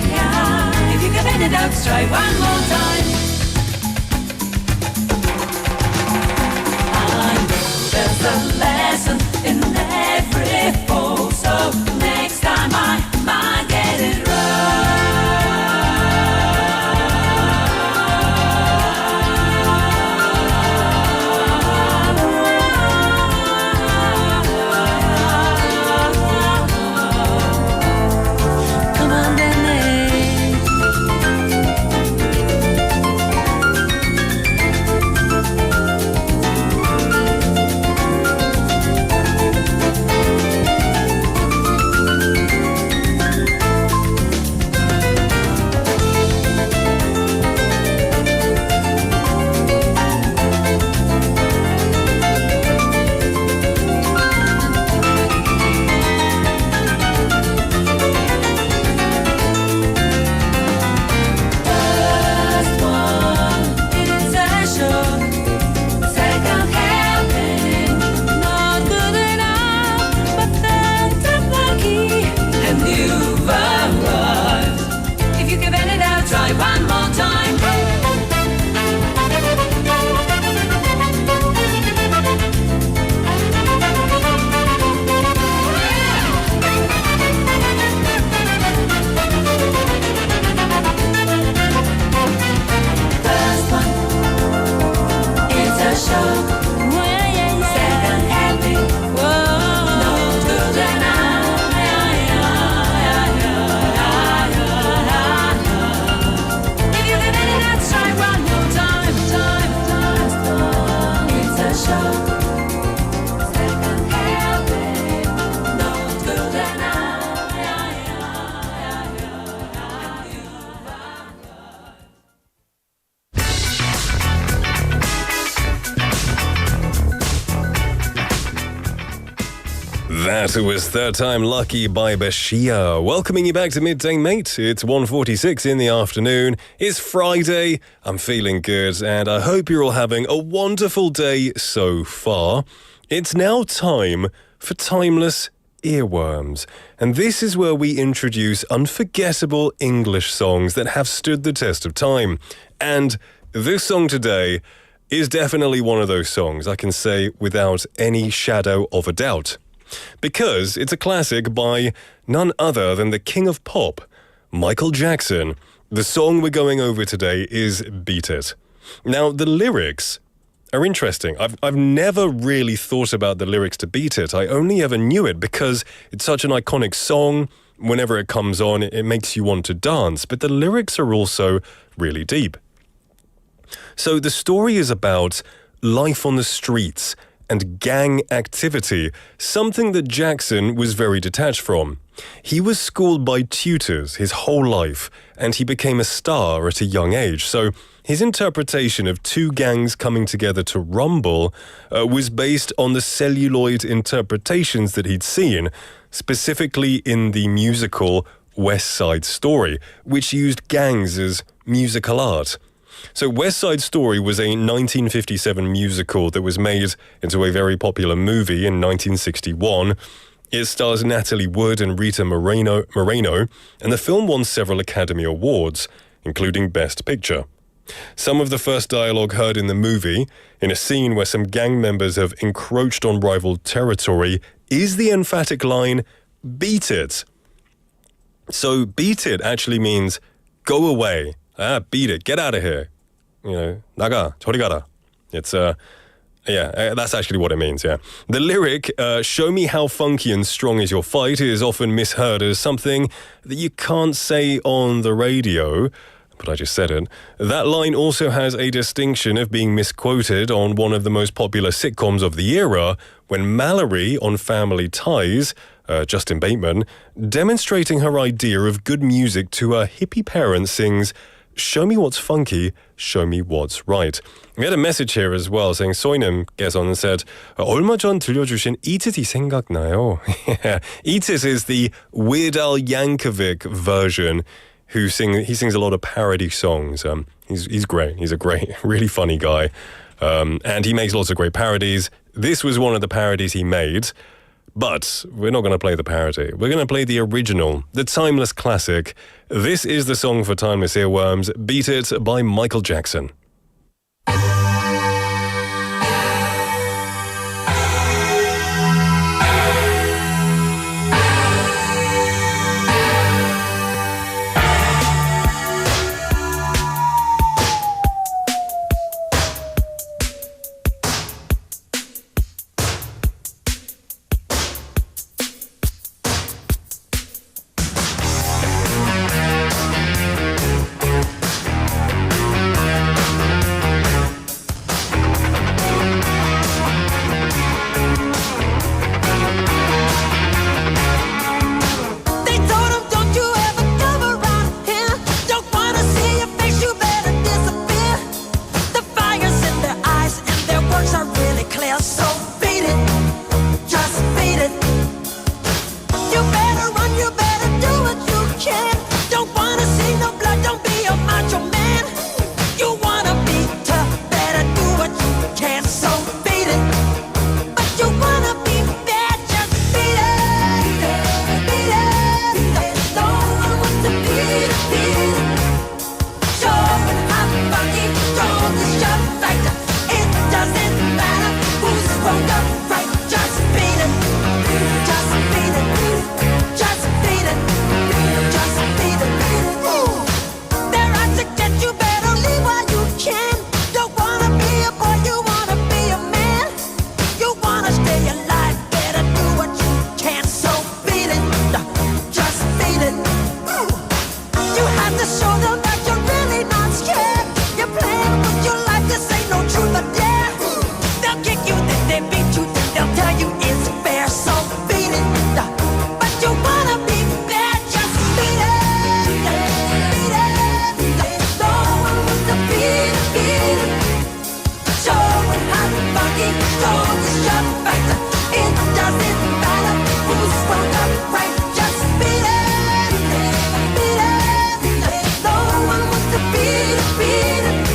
yeah. If you give it out, try one more time. There's a lesson in every fall, so next time I might get it Come on, then, That was Third Time Lucky by Bashia. Welcoming you back to Midday Mate. It's 1:46 in the afternoon. It's Friday. I'm feeling good, and I hope you're all having a wonderful day so far. It's now time for Timeless Earworms. And this is where we introduce unforgettable English songs that have stood the test of time. And this song today is definitely one of those songs, I can say without any shadow of a doubt. Because it's a classic by none other than the king of pop, Michael Jackson. The song we're going over today is Beat It. Now, the lyrics are interesting. I've never really thought about the lyrics to Beat It. I only ever knew it because it's such an iconic song. Whenever it comes on, it makes you want to dance. But the lyrics are also really deep. So the story is about life on the streets and gang activity, something that Jackson was very detached from. He was schooled by tutors his whole life, and he became a star at a young age. So his interpretation of two gangs coming together to rumble was based on the celluloid interpretations that he'd seen, specifically in the musical West Side Story, which used gangs as musical art. So West Side Story was a 1957 musical that was made into a very popular movie in 1961. It stars Natalie Wood and Rita Moreno, and the film won several Academy Awards, including Best Picture. Some of the first dialogue heard in the movie, in a scene where some gang members have encroached on rival territory, is the emphatic line, "Beat it." So beat it actually means go away. Beat it, get out of here. You know, 나가, 저리 가라. It's, that's actually what it means, yeah. The lyric, show me how funky and strong is your fight, is often misheard as something that you can't say on the radio, but I just said it. That line also has a distinction of being misquoted on one of the most popular sitcoms of the era, when Mallory on Family Ties, Justin Bateman, demonstrating her idea of good music to her hippie parents, sings, "Show me what's funky, show me what's right." We had a message here as well saying, Soinem gets on and said, 얼마 전 들려주신 Eat It이 생각나요. Eat It is the Weird Al Yankovic version. He sings a lot of parody songs. He's great. He's a great, really funny guy. And he makes lots of great parodies. This was one of the parodies he made. But we're not going to play the parody. We're going to play the original, the timeless classic. This is the song for Timeless Earworms, Beat It by Michael Jackson. beat it.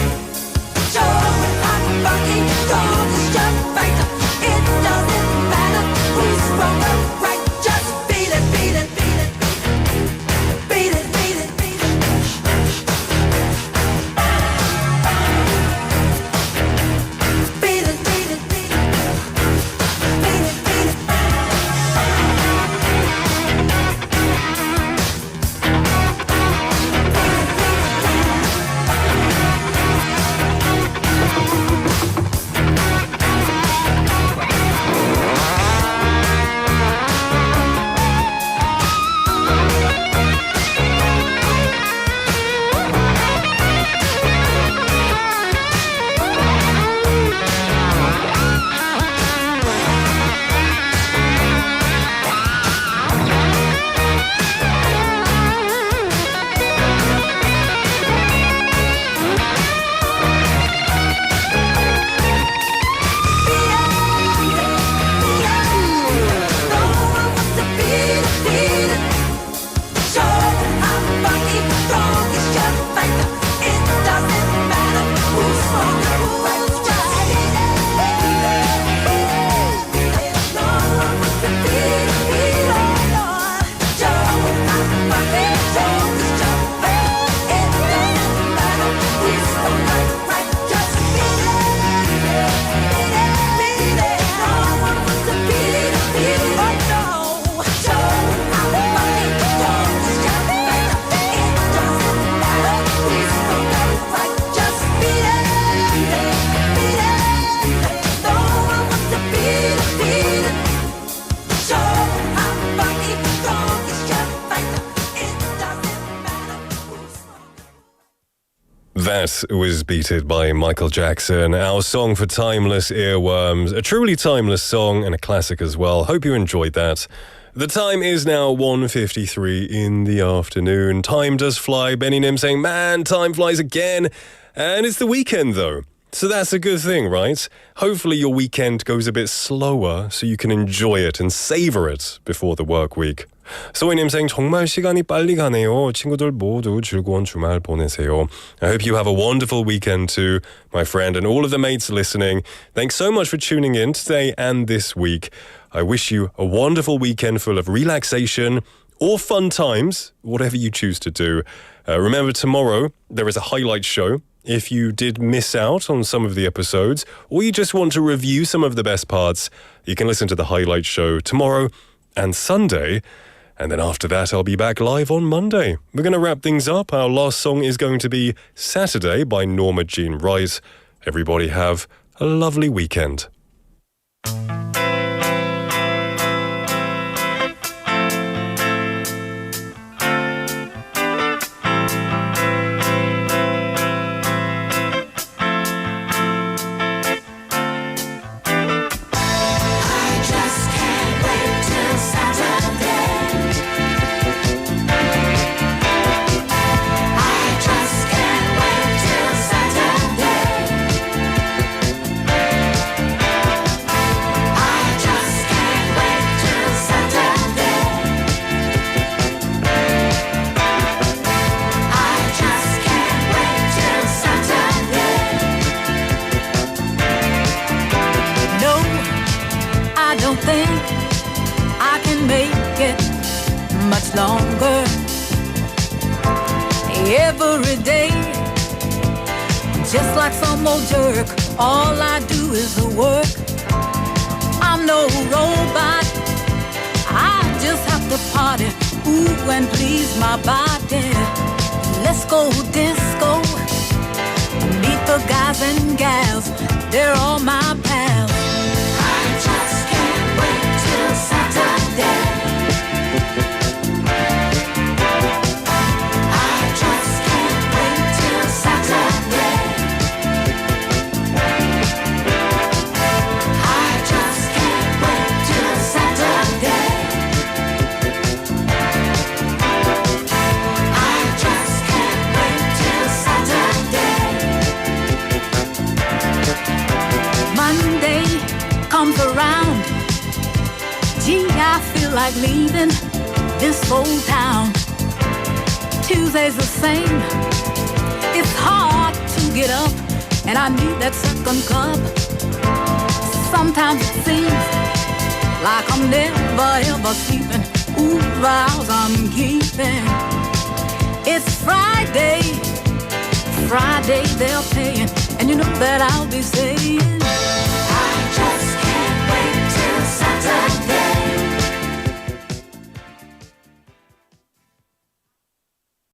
Sure, I'm funky, don't just fight. It doesn't matter who's wrong or right. Just beat it, beat it, beat it, beat it, beat it, beat it. Beat it, beat it, beat it. Beat it, beat it. That was Beat by Michael Jackson, our song for timeless earworms. A truly timeless song and a classic as well. Hope you enjoyed that. The time is now 1:53 in the afternoon. Time does fly. Benny Nim saying, man, time flies again. And it's the weekend though. So that's a good thing, right? Hopefully your weekend goes a bit slower so you can enjoy it and savor it before the work week. 소희님 saying 정말 시간이 빨리 가네요. 친구들 모두 즐거운 주말 보내세요. I hope you have a wonderful weekend too, my friend, and all of the mates listening. Thanks so much for tuning in today and this week. I wish you a wonderful weekend full of relaxation or fun times, whatever you choose to do. Remember, tomorrow there is a highlight show. If you did miss out on some of the episodes, or you just want to review some of the best parts, you can listen to the highlight show tomorrow and Sunday. And then after that, I'll be back live on Monday. We're going to wrap things up. Our last song is going to be Saturday by Norma Jean Wright. Everybody have a lovely weekend. Longer every day, just like some old jerk. All I do is work. I'm no robot. I just have to party, ooh, and please my body. Let's go disco. Meet the guys and gals, they're all my pals. I just can't wait till Saturday. Around, gee, I feel like leaving this old town. Tuesday's the same, it's hard get up and I need that second cup. Sometimes it seems like I'm never ever sleeping. Ooh, vows I'm keeping. It's Friday, Friday they're paying, and you know that I'll be saying